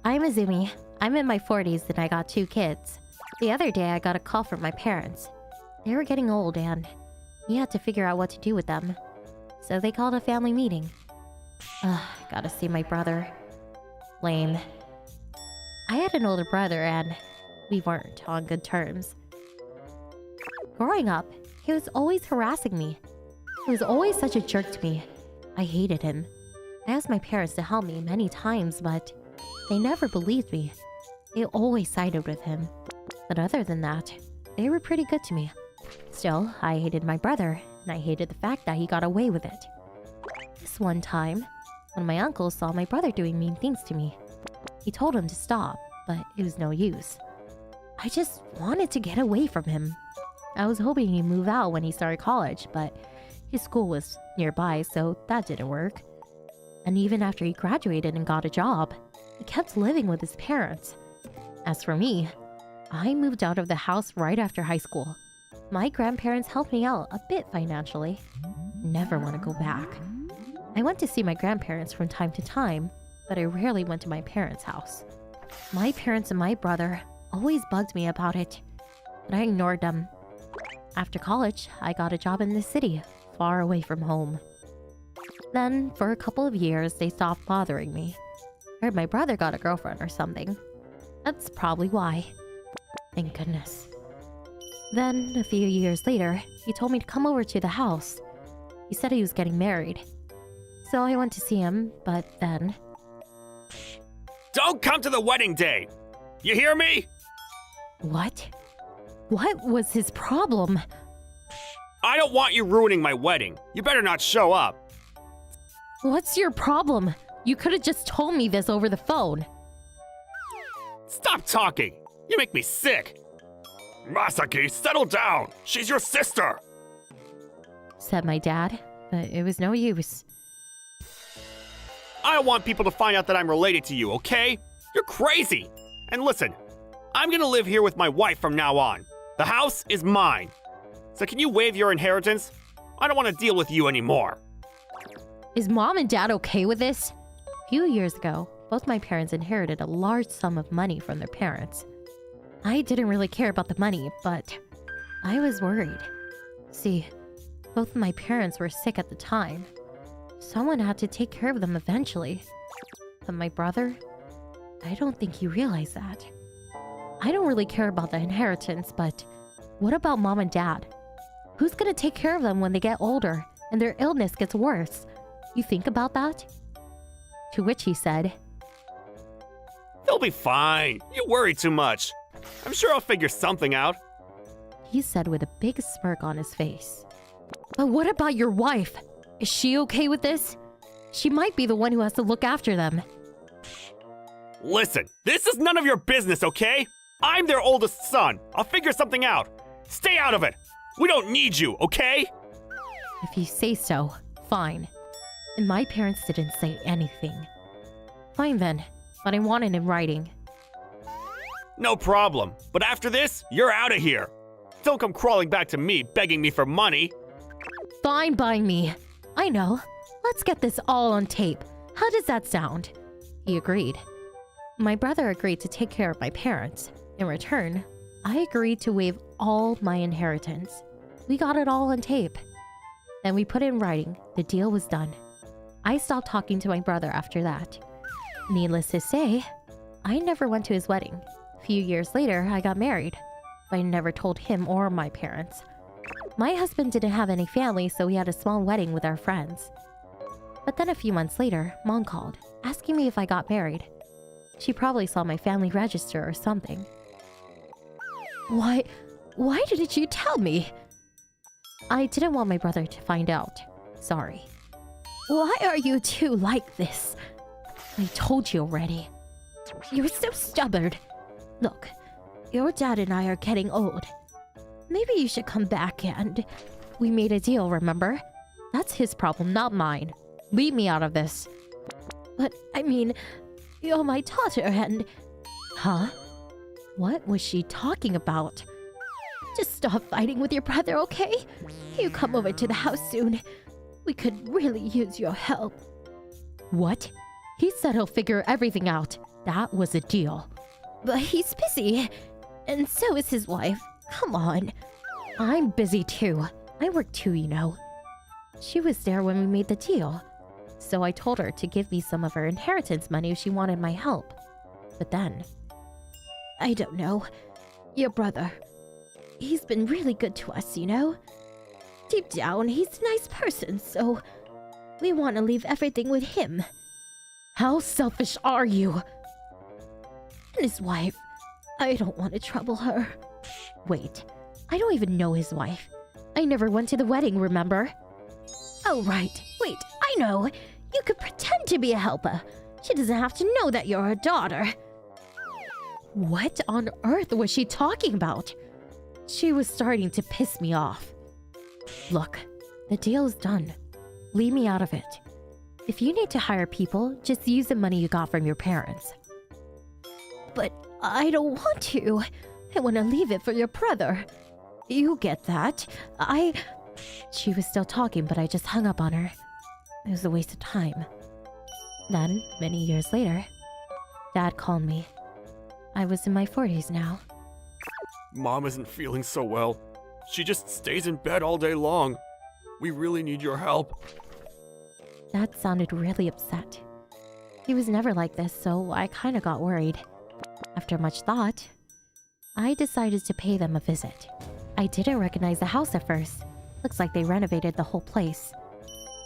Speaker 2: I'm Azumi. I'm in my 40s and I got 2 kids. The other day I got a call from my parents. They were getting old and we had to figure out what to do with them. So they called a family meeting. Gotta see my brother. Lame. I had an older brother and we weren't on good terms. Growing up, he was always harassing me. He was always such a jerk to me. I hated him. I asked my parents to help me many times, but they never believed me. They always sided with him. But other than that, they were pretty good to me. Still, I hated my brother, and I hated the fact that he got away with it. This one time, one of my uncles saw my brother doing mean things to me. He told him to stop, but it was no use. I just wanted to get away from him. I was hoping he'd move out when he started college, but his school was nearby, so that didn't work. And even after he graduated and got a job, he kept living with his parents. As for me, I moved out of the house right after high school. My grandparents helped me out a bit financially. Never want to go back. I went to see my grandparents from time to time, but I rarely went to my parents' house. My parents and my brother always bugged me about it, but I ignored them. After college, I got a job in the city, far away from home. Then, for a couple of years, they stopped bothering me. Heard my brother got a girlfriend or something. That's probably why. Thank goodness. Then, a few years later, he told me to come over to the house. He said he was getting married. So I went to see him, but then...
Speaker 1: Don't come to the wedding day! You hear me?
Speaker 2: What? What was his problem?
Speaker 1: I don't want you ruining my wedding. You better not show up.
Speaker 2: What's your problem? You could have just told me this over the phone.
Speaker 1: Stop talking! You make me sick! Masaki, settle down! She's your sister!
Speaker 2: Said my dad, but it was no use.
Speaker 1: I don't want people to find out that I'm related to you, okay? You're crazy! And listen, I'm gonna live here with my wife from now on. The house is mine. So can you waive your inheritance? I don't want to deal with you anymore.
Speaker 2: Is Mom and Dad okay with this? A few years ago, both my parents inherited a large sum of money from their parents. I didn't really care about the money, but I was worried. See, both of my parents were sick at the time. Someone had to take care of them eventually. But my brother, I don't think he realized that. I don't really care about the inheritance, but what about mom and dad? Who's gonna take care of them when they get older and their illness gets worse? You think about that? To which he said,
Speaker 1: They'll be fine. You worry too much. I'm sure I'll figure something out.
Speaker 2: he said with a big smirk on his face. But what about your wife? Is she okay with this? She might be the one who has to look after them.
Speaker 1: Listen, this is none of your business, okay? I'm their oldest son. I'll figure something out. Stay out of it. We don't need you, okay?
Speaker 2: If you say so, fine. And my parents didn't say anything. Fine then, but I want it in writing.
Speaker 1: No problem. But after this, you're out of here. Don't come crawling back to me begging me for money.
Speaker 2: Fine by me. I know. Let's get this all on tape. How does that sound? He agreed. My brother agreed to take care of my parents. In return, I agreed to waive all my inheritance. We got it all on tape. Then we put it in writing. The deal was done. I stopped talking to my brother after that. Needless to say, I never went to his wedding. A few years later, I got married. But I never told him or my parents. My husband didn't have any family, so we had a small wedding with our friends. But then a few months later, Mom called, asking me if I got married. She probably saw my family register or something. Why didn't you tell me? I didn't want my brother to find out. Sorry. Why are you two like this? I told you already. You're so stubborn. Look, your dad and I are getting old. Maybe you should come back and... We made a deal, remember? That's his problem, not mine. Leave me out of this. But, I mean, you're my daughter and... Huh? What was she talking about? Just stop fighting with your brother, okay? You come over to the house soon. We could really use your help. What? He said he'll figure everything out. That was a deal. But he's busy. And so is his wife. Come on. I'm busy too. I work too, you know. She was there when we made the deal. So I told her to give me some of her inheritance money if she wanted my help. But then... I don't know. Your brother. He's been really good to us, you know? Deep down, he's a nice person, so... We want to leave everything with him. How selfish are you? And his wife. I don't want to trouble her. Wait, I don't even know his wife. I never went to the wedding, remember? Oh, right. Wait, I know. You could pretend to be a helper. She doesn't have to know that you're her daughter. What on earth was she talking about? She was starting to piss me off. Look, the deal's done. Leave me out of it. If you need to hire people, just use the money you got from your parents. But I don't want to. I want to leave it for your brother. You get that? She was still talking, but I just hung up on her. It was a waste of time. Then, many years later, Dad called me. I was in my 40s now.
Speaker 1: Mom isn't feeling so well. She just stays in bed all day long. We really need your help.
Speaker 2: Dad sounded really upset. He was never like this, so I kind of got worried. After much thought, I decided to pay them a visit. I didn't recognize the house at first. Looks like they renovated the whole place.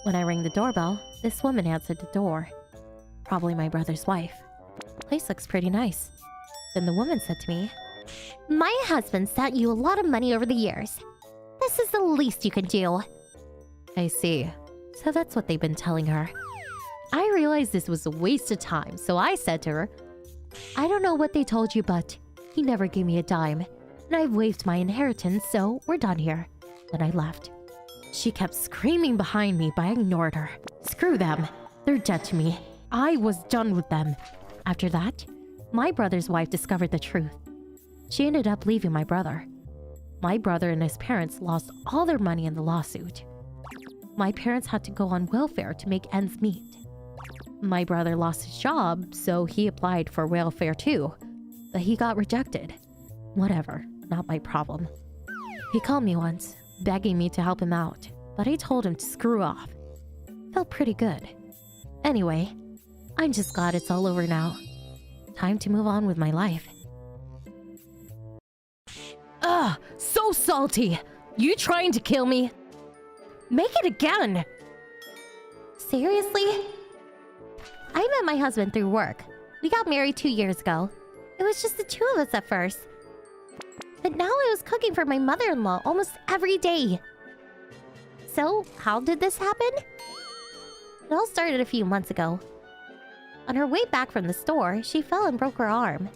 Speaker 2: When I rang the doorbell, this woman answered the door. Probably my brother's wife. Place looks pretty nice. Then the woman said to me, "My husband sent you a lot of money over the years. This is the least you can do." I see. So that's what they've been telling her. I realized this was a waste of time, so I said to her, "I don't know what they told you, but he never gave me a dime. And I've waived my inheritance, so we're done here." Then I left. She kept screaming behind me, but I ignored her. Screw them. They're dead to me. I was done with them. After that, my brother's wife discovered the truth. She ended up leaving my brother. My brother and his parents lost all their money in the lawsuit. My parents had to go on welfare to make ends meet. My brother lost his job, so he applied for welfare too. But he got rejected. Whatever, not my problem. He called me once, begging me to help him out, but I told him to screw off. Felt pretty good. Anyway, I'm just glad it's all over now. Time to move on with my life. Ugh, so salty! You trying to kill me? Make it again! Seriously? I met my husband through work. We got married 2 years ago. It was just the two of us at first. But now I was cooking for my mother-in-law almost every day. So, how did this happen? It all started a few months ago. On her way back from the store, she fell and broke her arm.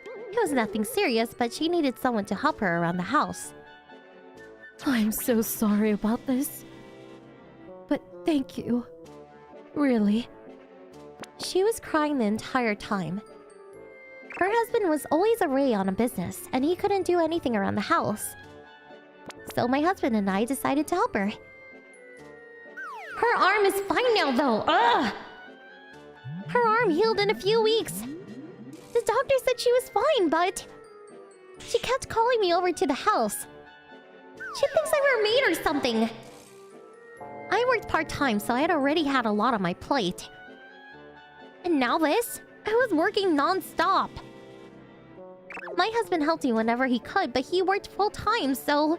Speaker 2: It was nothing serious, but she needed someone to help her around the house. I'm so sorry about this. But thank you. Really. She was crying the entire time. Her husband was always away on a business, and he couldn't do anything around the house. So my husband and I decided to help her. Her arm is fine now, though. Ugh! Her arm healed in a few weeks. The doctor said she was fine, but she kept calling me over to the house. She thinks I'm her maid or something. I worked part-time, so I had already had a lot on my plate. And now this? I was working non-stop. My husband helped me whenever he could, but he worked full-time, so...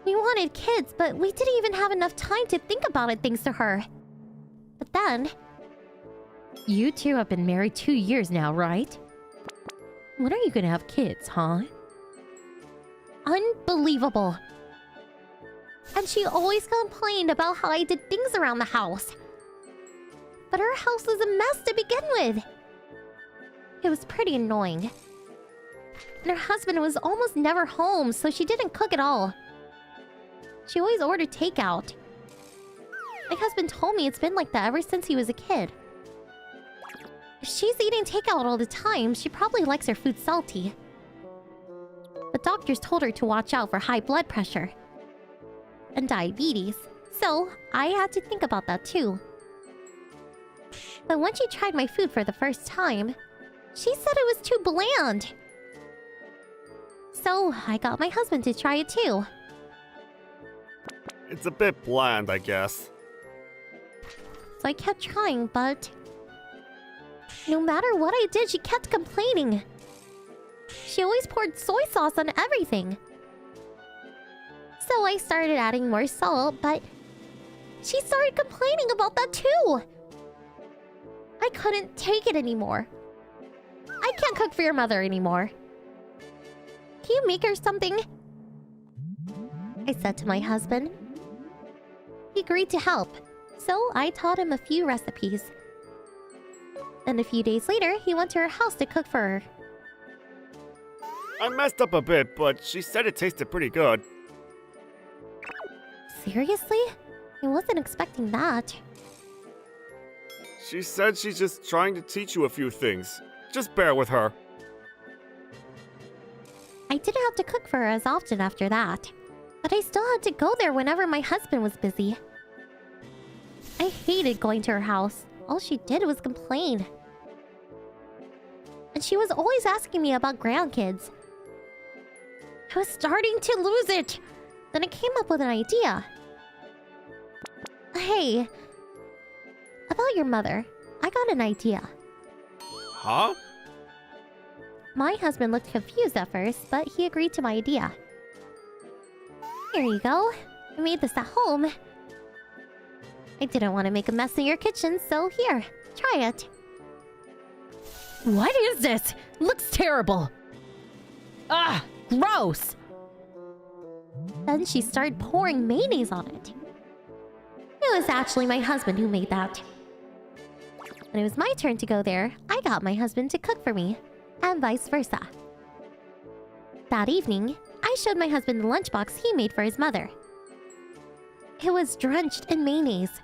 Speaker 2: We wanted kids, but we didn't even have enough time to think about it thanks to her. But then... You two have been married 2 years now, right? When are you gonna have kids, huh? Unbelievable. And she always complained about how I did things around the house. But her house was a mess to begin with. It was pretty annoying. And her husband was almost never home, so she didn't cook at all. She always ordered takeout. My husband told me it's been like that ever since he was a kid. If she's eating takeout all the time, she probably likes her food salty. The doctors told her to watch out for high blood pressure and diabetes, so I had to think about that too. But when she tried my food for the first time, she said it was too bland. So I got my husband to try it too.
Speaker 1: It's a bit bland, I guess.
Speaker 2: So I kept trying, but no matter what I did, she kept complaining. She always poured soy sauce on everything. So I started adding more salt, but she started complaining about that too. I couldn't take it anymore. I can't cook for your mother anymore. Can you make her something? I said to my husband. He agreed to help, so I taught him a few recipes. Then a few days later, he went to her house to cook for her.
Speaker 1: I messed up a bit, but she said it tasted pretty good.
Speaker 2: Seriously? I wasn't expecting that.
Speaker 1: She said she's just trying to teach you a few things. Just bear with her.
Speaker 2: I didn't have to cook for her as often after that. But I still had to go there whenever my husband was busy. I hated going to her house. All she did was complain. And she was always asking me about grandkids. I was starting to lose it. Then I came up with an idea. Hey, about your mother, I got an idea.
Speaker 1: Huh?
Speaker 2: My husband looked confused at first, but he agreed to my idea. Here you go. I made this at home. I didn't want to make a mess in your kitchen, so here, try it. What is this? Looks terrible. Ah, gross. Then she started pouring mayonnaise on it. It was actually my husband who made that. When it was my turn to go there, I got my husband to cook for me, and vice versa. That evening, I showed my husband the lunchbox he made for his mother. It was drenched in mayonnaise.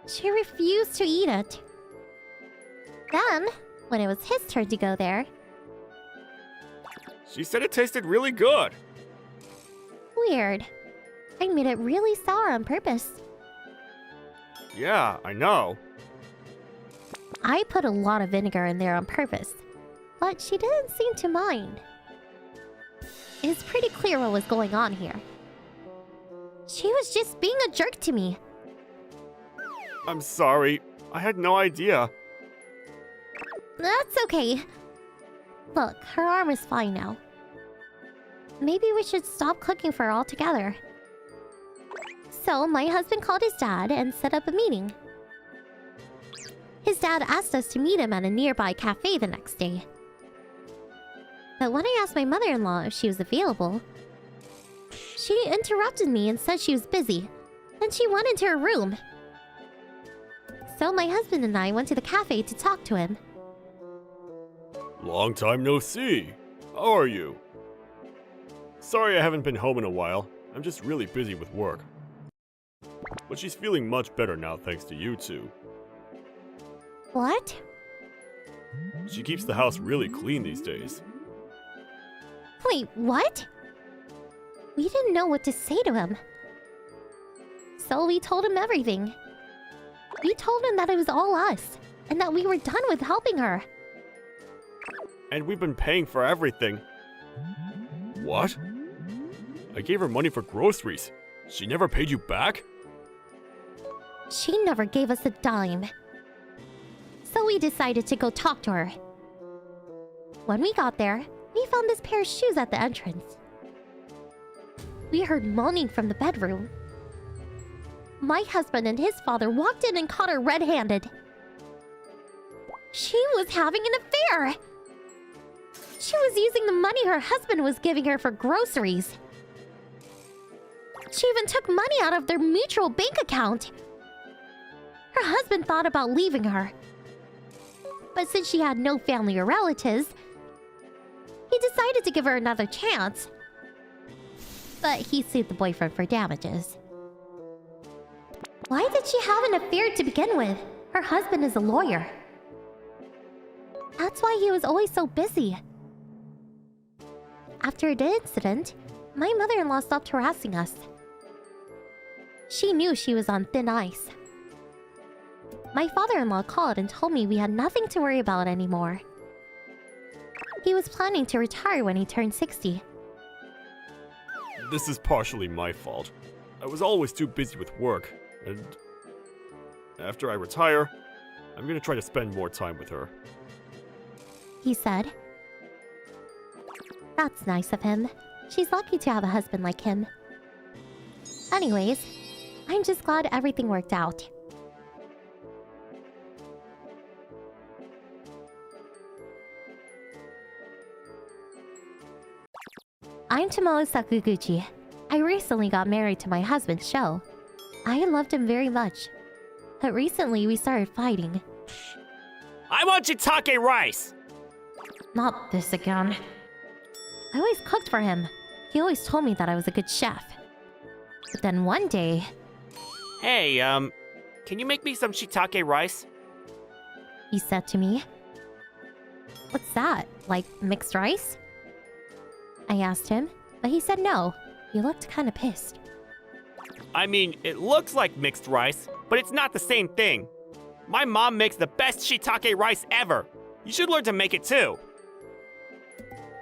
Speaker 2: She refused to eat it. Then, when it was his turn to go there...
Speaker 1: She said it tasted really good.
Speaker 2: Weird. I made it really sour on purpose.
Speaker 1: Yeah, I know.
Speaker 2: I put a lot of vinegar in there on purpose, but she didn't seem to mind. It's pretty clear what was going on here. She was just being a jerk to me.
Speaker 1: I'm sorry. I had no idea.
Speaker 2: That's okay. Look, her arm is fine now. Maybe we should stop cooking for her altogether. So my husband called his dad and set up a meeting. His dad asked us to meet him at a nearby cafe the next day. But when I asked my mother-in-law if she was available, she interrupted me and said she was busy. Then she went into her room. So my husband and I went to the cafe to talk to him.
Speaker 1: Long time no see. How are you? Sorry I haven't been home in a while. I'm just really busy with work. But she's feeling much better now thanks to you two.
Speaker 2: What?
Speaker 1: She keeps the house really clean these days.
Speaker 2: Wait, what? We didn't know what to say to him. So we told him everything. We told him that it was all us, and that we were done with helping her.
Speaker 1: And we've been paying for everything. What? I gave her money for groceries. She never paid you back?
Speaker 2: She never gave us a dime. So we decided to go talk to her. When we got there, we found this pair of shoes at the entrance. We heard moaning from the bedroom. My husband and his father walked in and caught her red-handed. She was having an affair! She was using the money her husband was giving her for groceries. She even took money out of their mutual bank account. Her husband thought about leaving her. But since she had no family or relatives, he decided to give her another chance. But he sued the boyfriend for damages. Why did she have an affair to begin with? Her husband is a lawyer. That's why he was always so busy. After the incident, my mother-in-law stopped harassing us. She knew she was on thin ice. My father-in-law called and told me we had nothing to worry about anymore. He was planning to retire when he turned 60.
Speaker 1: This is partially my fault. I was always too busy with work, and after I retire, I'm gonna try to spend more time with her.
Speaker 2: He said. That's nice of him. She's lucky to have a husband like him. Anyways, I'm just glad everything worked out. I'm Tomoe Sakuguchi. I recently got married to my husband's Sho. I loved him very much. But recently we started fighting.
Speaker 1: I want Shitake Rice!
Speaker 2: Not this again. I always cooked for him. He always told me that I was a good chef. But then one day...
Speaker 1: Hey, can you make me some Shitake Rice?
Speaker 2: he said to me. What's that? Like mixed rice? I asked him, but he said no. He looked kind of pissed.
Speaker 1: I mean, it looks like mixed rice, but it's not the same thing. My mom makes the best Shitake Rice ever. You should learn to make it too.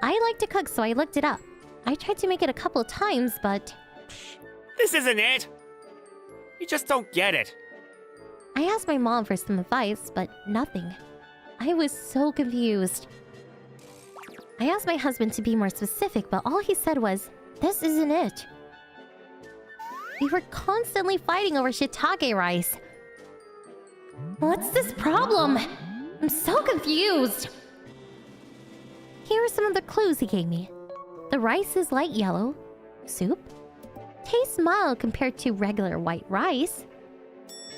Speaker 2: I like to cook, so I looked it up. I tried to make it a couple of times, but...
Speaker 1: This isn't it. You just don't get it.
Speaker 2: I asked my mom for some advice, but nothing. I was so confused. I asked my husband to be more specific, but all he said was, "This isn't it." We were constantly fighting over Shitake Rice. What's this problem? I'm so confused. Here are some of the clues he gave me. The rice is light yellow. Soup. Tastes mild compared to regular white rice.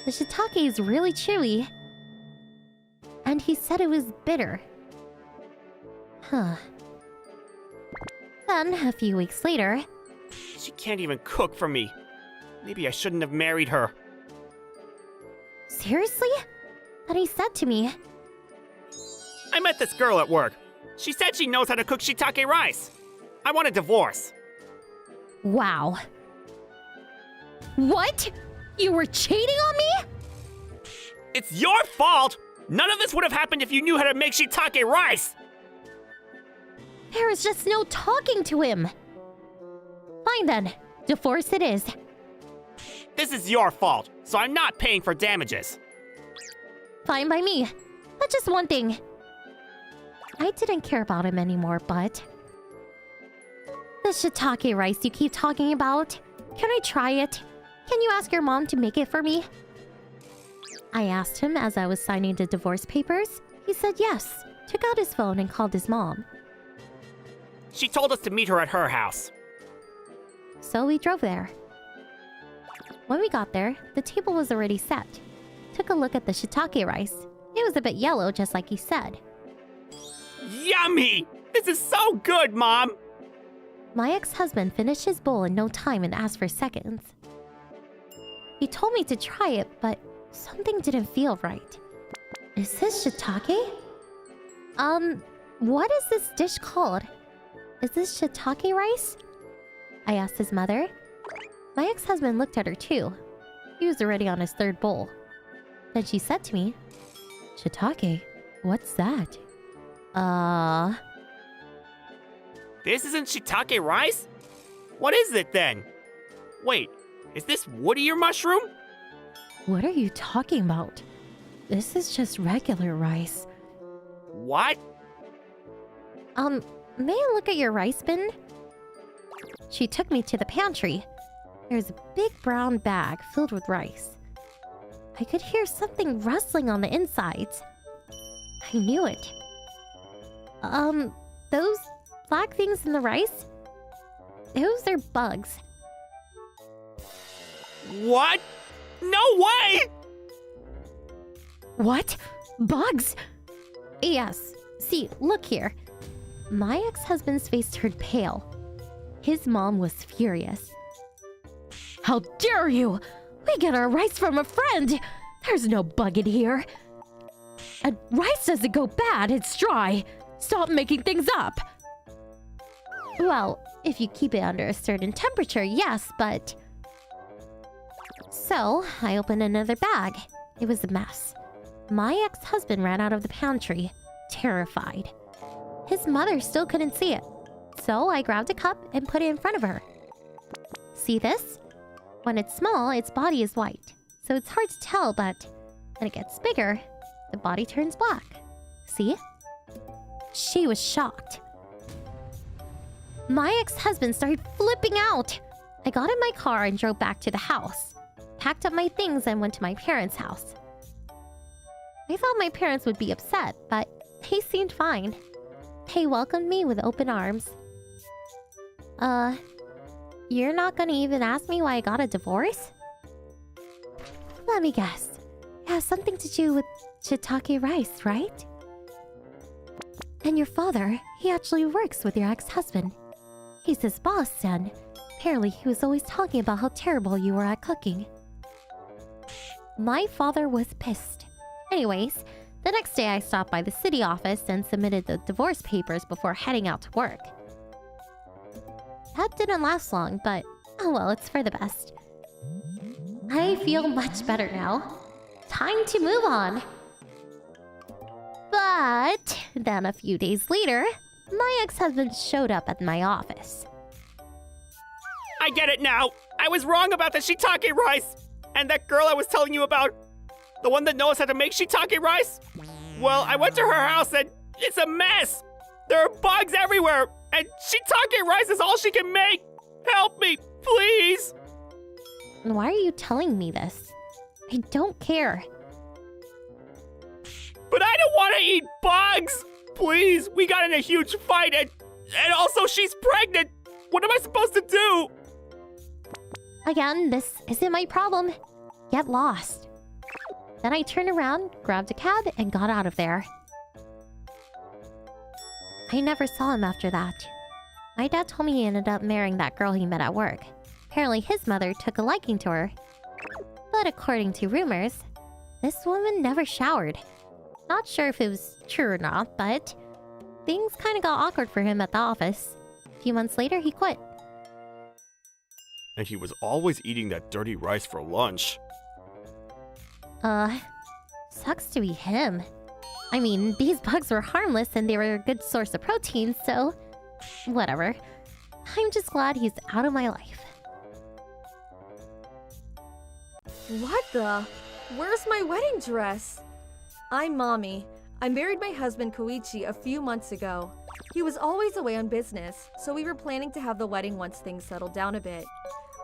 Speaker 2: The shiitake is really chewy. And he said it was bitter. Huh. Then, a few weeks later...
Speaker 1: She can't even cook for me. Maybe I shouldn't have married her.
Speaker 2: Seriously? Then he said to me...
Speaker 1: I met this girl at work. She said she knows how to cook Shitake Rice. I want a divorce.
Speaker 2: Wow. What? You were cheating on me?
Speaker 1: It's your fault! None of this would have happened if you knew how to make shiitake rice!
Speaker 2: There is just no talking to him. Fine then. Divorce it is.
Speaker 1: This is your fault, so I'm not paying for damages.
Speaker 2: Fine by me. But just one thing. I didn't care about him anymore, but... the shiitake rice you keep talking about, can I try it? Can you ask your mom to make it for me? I asked him as I was signing the divorce papers. He said yes, took out his phone and called his mom.
Speaker 1: She told us to meet her at her house.
Speaker 2: So we drove there. When we got there, the table was already set. Took a look at the shiitake rice. It was a bit yellow, just like he said.
Speaker 1: Yummy! This is so good, Mom!
Speaker 2: My ex-husband finished his bowl in no time and asked for seconds. He told me to try it, but something didn't feel right. Is this shiitake? What is this dish called? Is this shiitake rice? I asked his mother. My ex-husband looked at her too. He was already on his third bowl. Then she said to me, "Shiitake? What's that?"
Speaker 1: This isn't shiitake rice? What is it then? Wait, is this woodier mushroom?
Speaker 2: What are you talking about? This is just regular rice.
Speaker 1: What?
Speaker 2: May I look at your rice bin? She took me to the pantry. There's a big brown bag filled with rice. I could hear something rustling on the insides. I knew it. Those black things in the rice? Those are bugs.
Speaker 1: What? No way!
Speaker 2: What? Bugs? Yes. See, look here. My ex-husband's face turned pale. His mom was furious. How dare you! We get our rice from a friend! There's no bug in here. And rice doesn't go bad, it's dry. Stop making things up. Well, if you keep it under a certain temperature, yes, but... So, I opened another bag. It was a mess. My ex-husband ran out of the pantry, terrified. His mother still couldn't see it. So I grabbed a cup and put it in front of her. See this? When it's small, its body is white. So it's hard to tell, but when it gets bigger, the body turns black. See? She was shocked. My ex-husband started flipping out. I got in my car and drove back to the house. Packed up my things and went to my parents' house. I thought my parents would be upset, but they seemed fine. They welcomed me with open arms. You're not gonna even ask me why I got a divorce? Let me guess. It has something to do with shiitake rice, right? And your father, he actually works with your ex-husband. He's his boss, and apparently he was always talking about how terrible you were at cooking. My father was pissed. Anyways, the next day I stopped by the city office and submitted the divorce papers before heading out to work. That didn't last long, but oh well, it's for the best. I feel much better now. Time to move on. But then a few days later, my ex-husband showed up at my office.
Speaker 1: I get it now! I was wrong about the shiitake rice! And that girl I was telling you about, the one that knows how to make shiitake rice? Well, I went to her house and it's a mess! There are bugs everywhere, and shiitake rice is all she can make! Help me, please!
Speaker 2: Why are you telling me this? I don't care.
Speaker 1: But I don't want to eat bugs! Please, we got in a huge fight and also she's pregnant! What am I supposed to do?
Speaker 2: Again, this isn't my problem. Get lost. Then I turned around, grabbed a cab, and got out of there. I never saw him after that. My dad told me he ended up marrying that girl he met at work. Apparently his mother took a liking to her. But according to rumors, this woman never showered. Not sure if it was true or not, but things kinda got awkward for him at the office. A few months later, he quit.
Speaker 1: And he was always eating that dirty rice for lunch.
Speaker 2: Sucks to be him. I mean, these bugs were harmless and they were a good source of protein, so whatever. I'm just glad he's out of my life.
Speaker 4: What the? Where's my wedding dress? I'm Mommy. I married my husband Koichi a few months ago. He was always away on business, so we were planning to have the wedding once things settled down a bit.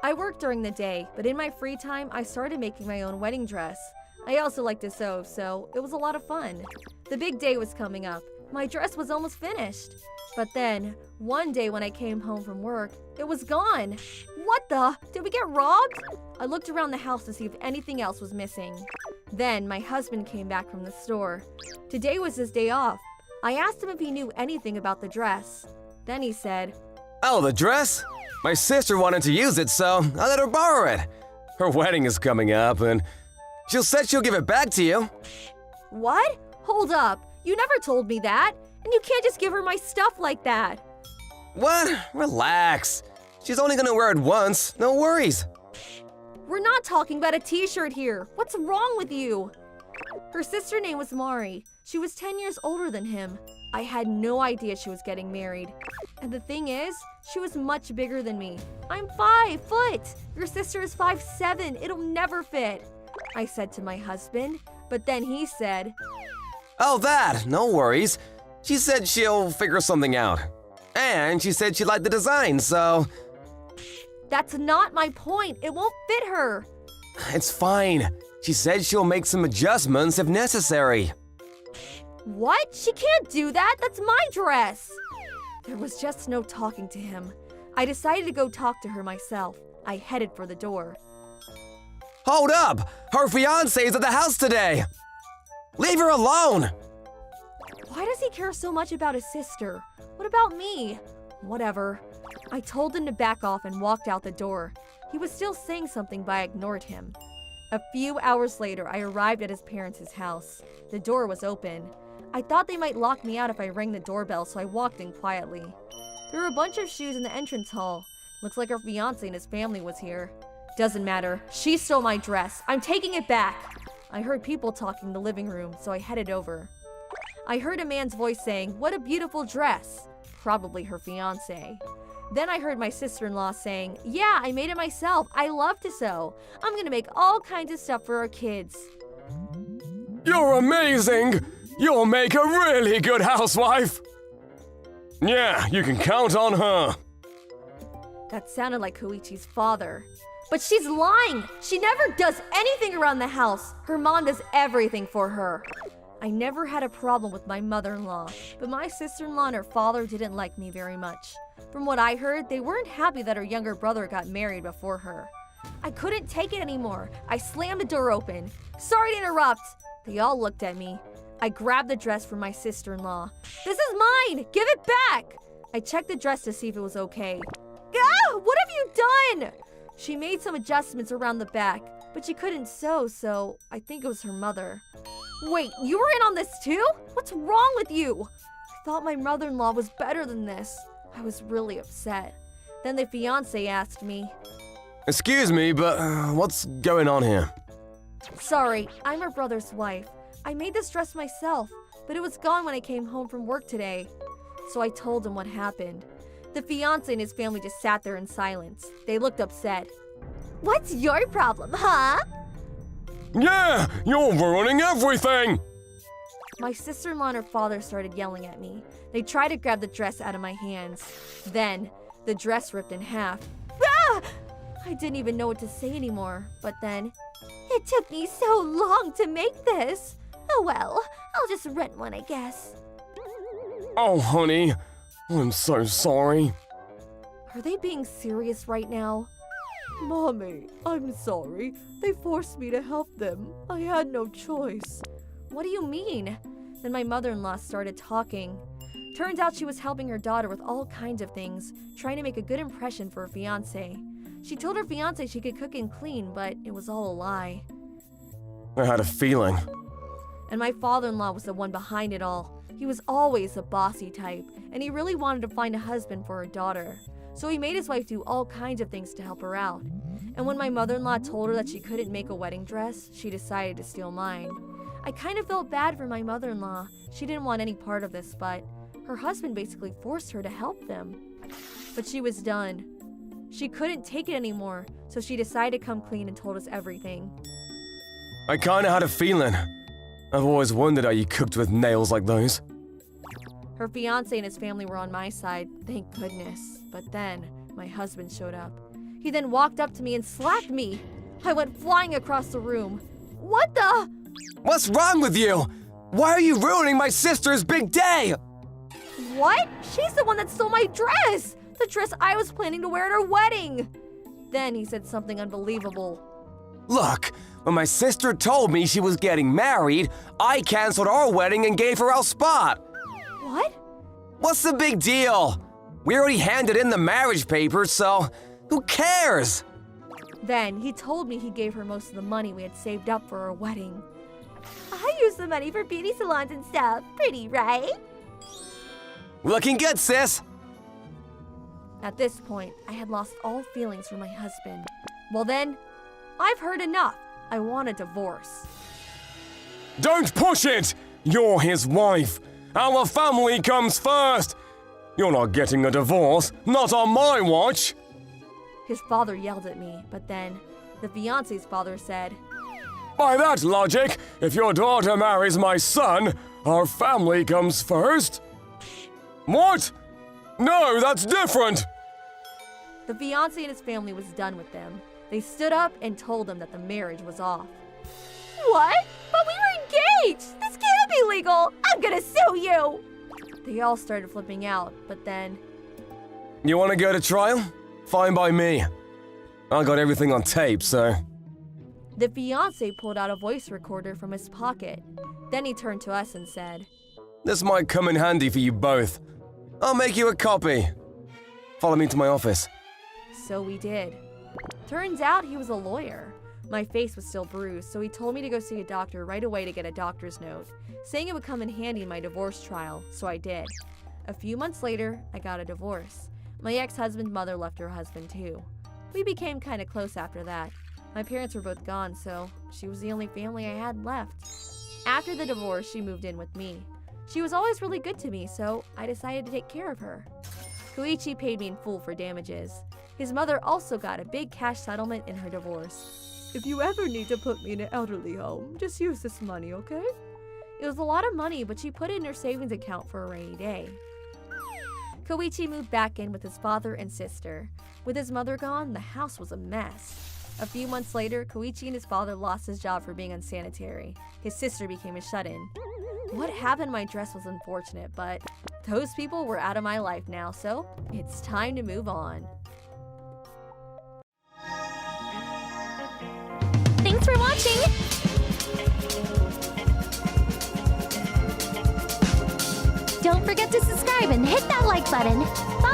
Speaker 4: I worked during the day, but in my free time, I started making my own wedding dress. I also like to sew, so it was a lot of fun. The big day was coming up. My dress was almost finished. But then, one day when I came home from work, it was gone. What the? Did we get robbed? I looked around the house to see if anything else was missing. Then, my husband came back from the store. Today was his day off. I asked him if he knew anything about the dress. Then he said,
Speaker 3: Oh, the dress? My sister wanted to use it, so I let her borrow it. Her wedding is coming up, and she said she'll give it back to you.
Speaker 4: What? Hold up. You never told me that. And you can't just give her my stuff like that.
Speaker 3: What? Relax. She's only gonna wear it once. No worries.
Speaker 4: We're not talking about a t-shirt here. What's wrong with you? Her sister name was Mari. She was 10 years older than him. I had no idea she was getting married. And the thing is, she was much bigger than me. I'm 5 foot. Your sister is 5'7". It'll never fit. I said to my husband, but then he said,
Speaker 3: Oh, that. No worries. She said she'll figure something out. And she said she liked the design, so...
Speaker 4: That's not my point. It won't fit her.
Speaker 3: It's fine. She said she'll make some adjustments if necessary.
Speaker 4: What? She can't do that. That's my dress. There was just no talking to him. I decided to go talk to her myself. I headed for the door.
Speaker 3: Hold up! Her fiancé's at the house today! Leave her alone!
Speaker 4: Why does he care so much about his sister? What about me? Whatever. I told him to back off and walked out the door. He was still saying something, but I ignored him. A few hours later, I arrived at his parents' house. The door was open. I thought they might lock me out if I rang the doorbell, so I walked in quietly. There were a bunch of shoes in the entrance hall. Looks like our fiancé and his family was here. Doesn't matter. She stole my dress. I'm taking it back. I heard people talking in the living room, so I headed over. I heard a man's voice saying, "What a beautiful dress." Probably her fiancé. Then I heard my sister-in-law saying, "Yeah, I made it myself. I love to sew. I'm gonna make all kinds of stuff for our kids."
Speaker 3: You're amazing! You'll make a really good housewife! Yeah, you can count on her.
Speaker 4: That sounded like Koichi's father. But she's lying! She never does anything around the house. Her mom does everything for her. I never had a problem with my mother-in-law, but my sister-in-law and her father didn't like me very much. From what I heard, they weren't happy that her younger brother got married before her. I couldn't take it anymore. I slammed the door open. Sorry to interrupt. They all looked at me. I grabbed the dress from my sister-in-law. This is mine! Give it back! I checked the dress to see if it was okay. Ah! What have you done? She made some adjustments around the back, but she couldn't sew, so I think it was her mother. Wait, you were in on this too? What's wrong with you? I thought my mother-in-law was better than this. I was really upset. Then the fiancé asked me,
Speaker 3: Excuse me, but what's going on here?
Speaker 4: Sorry, I'm her brother's wife. I made this dress myself, but it was gone when I came home from work today. So I told him what happened. The fiancé and his family just sat there in silence. They looked upset. What's your problem, huh?
Speaker 3: Yeah, you're ruining everything!
Speaker 4: My sister-in-law and her father started yelling at me. They tried to grab the dress out of my hands. Then, the dress ripped in half. Ah! I didn't even know what to say anymore. But then, it took me so long to make this. Oh well, I'll just rent one, I guess.
Speaker 3: Oh, honey, I'm so sorry.
Speaker 4: Are they being serious right now? Mommy, I'm sorry. They forced me to help them. I had no choice. What do you mean? Then my mother-in-law started talking. Turns out she was helping her daughter with all kinds of things, trying to make a good impression for her fiancé. She told her fiancé she could cook and clean, but it was all a lie.
Speaker 3: I had a feeling.
Speaker 4: And my father-in-law was the one behind it all. He was always a bossy type, and he really wanted to find a husband for her daughter. So he made his wife do all kinds of things to help her out. And when my mother-in-law told her that she couldn't make a wedding dress, she decided to steal mine. I kind of felt bad for my mother-in-law. She didn't want any part of this, but her husband basically forced her to help them. But she was done. She couldn't take it anymore, so she decided to come clean and told us everything.
Speaker 3: I kinda had a feeling. I've always wondered how you cooked with nails like those.
Speaker 4: Her fiancé and his family were on my side, thank goodness. But then, my husband showed up. He then walked up to me and slapped me. I went flying across the room. What the?
Speaker 3: What's wrong with you? Why are you ruining my sister's big day?
Speaker 4: What? She's the one that stole my dress! The dress I was planning to wear at her wedding! Then he said something unbelievable.
Speaker 3: Look, when my sister told me she was getting married, I canceled our wedding and gave her our spot.
Speaker 4: What?
Speaker 3: What's the big deal? We already handed in the marriage papers, so who cares?
Speaker 4: Then he told me he gave her most of the money we had saved up for our wedding. I used the money for beauty salons and stuff. Pretty, right?
Speaker 3: Looking good, sis.
Speaker 4: At this point, I had lost all feelings for my husband. Well then, I've heard enough. I want a divorce.
Speaker 3: Don't push it! You're his wife. Our family comes first. You're not getting a divorce, not on my watch.
Speaker 4: His father yelled at me, but then the fiancé's father said,
Speaker 3: By that logic, if your daughter marries my son, our family comes first? What? No, that's different!
Speaker 4: The fiancé and his family was done with them. They stood up and told them that the marriage was off. What? But we were engaged! This can't be legal! I'm gonna sue you! They all started flipping out, but then...
Speaker 3: You want to go to trial? Fine by me. I got everything on tape, so...
Speaker 4: The fiancé pulled out a voice recorder from his pocket. Then he turned to us and said,
Speaker 3: This might come in handy for you both. I'll make you a copy. Follow me to my office.
Speaker 4: So we did. Turns out he was a lawyer. My face was still bruised, so he told me to go see a doctor right away to get a doctor's note, saying it would come in handy in my divorce trial, so I did. A few months later, I got a divorce. My ex-husband's mother left her husband too. We became kind of close after that. My parents were both gone, so she was the only family I had left. After the divorce, she moved in with me. She was always really good to me, so I decided to take care of her. Koichi paid me in full for damages. His mother also got a big cash settlement in her divorce. If you ever need to put me in an elderly home, just use this money, okay? It was a lot of money, but she put it in her savings account for a rainy day. Koichi moved back in with his father and sister. With his mother gone, the house was a mess. A few months later, Koichi and his father lost his job for being unsanitary. His sister became a shut-in. What happened to my dress was unfortunate, but those people were out of my life now, so it's time to move on.
Speaker 2: Thanks for watching! Don't forget to subscribe and hit that like button. Bye!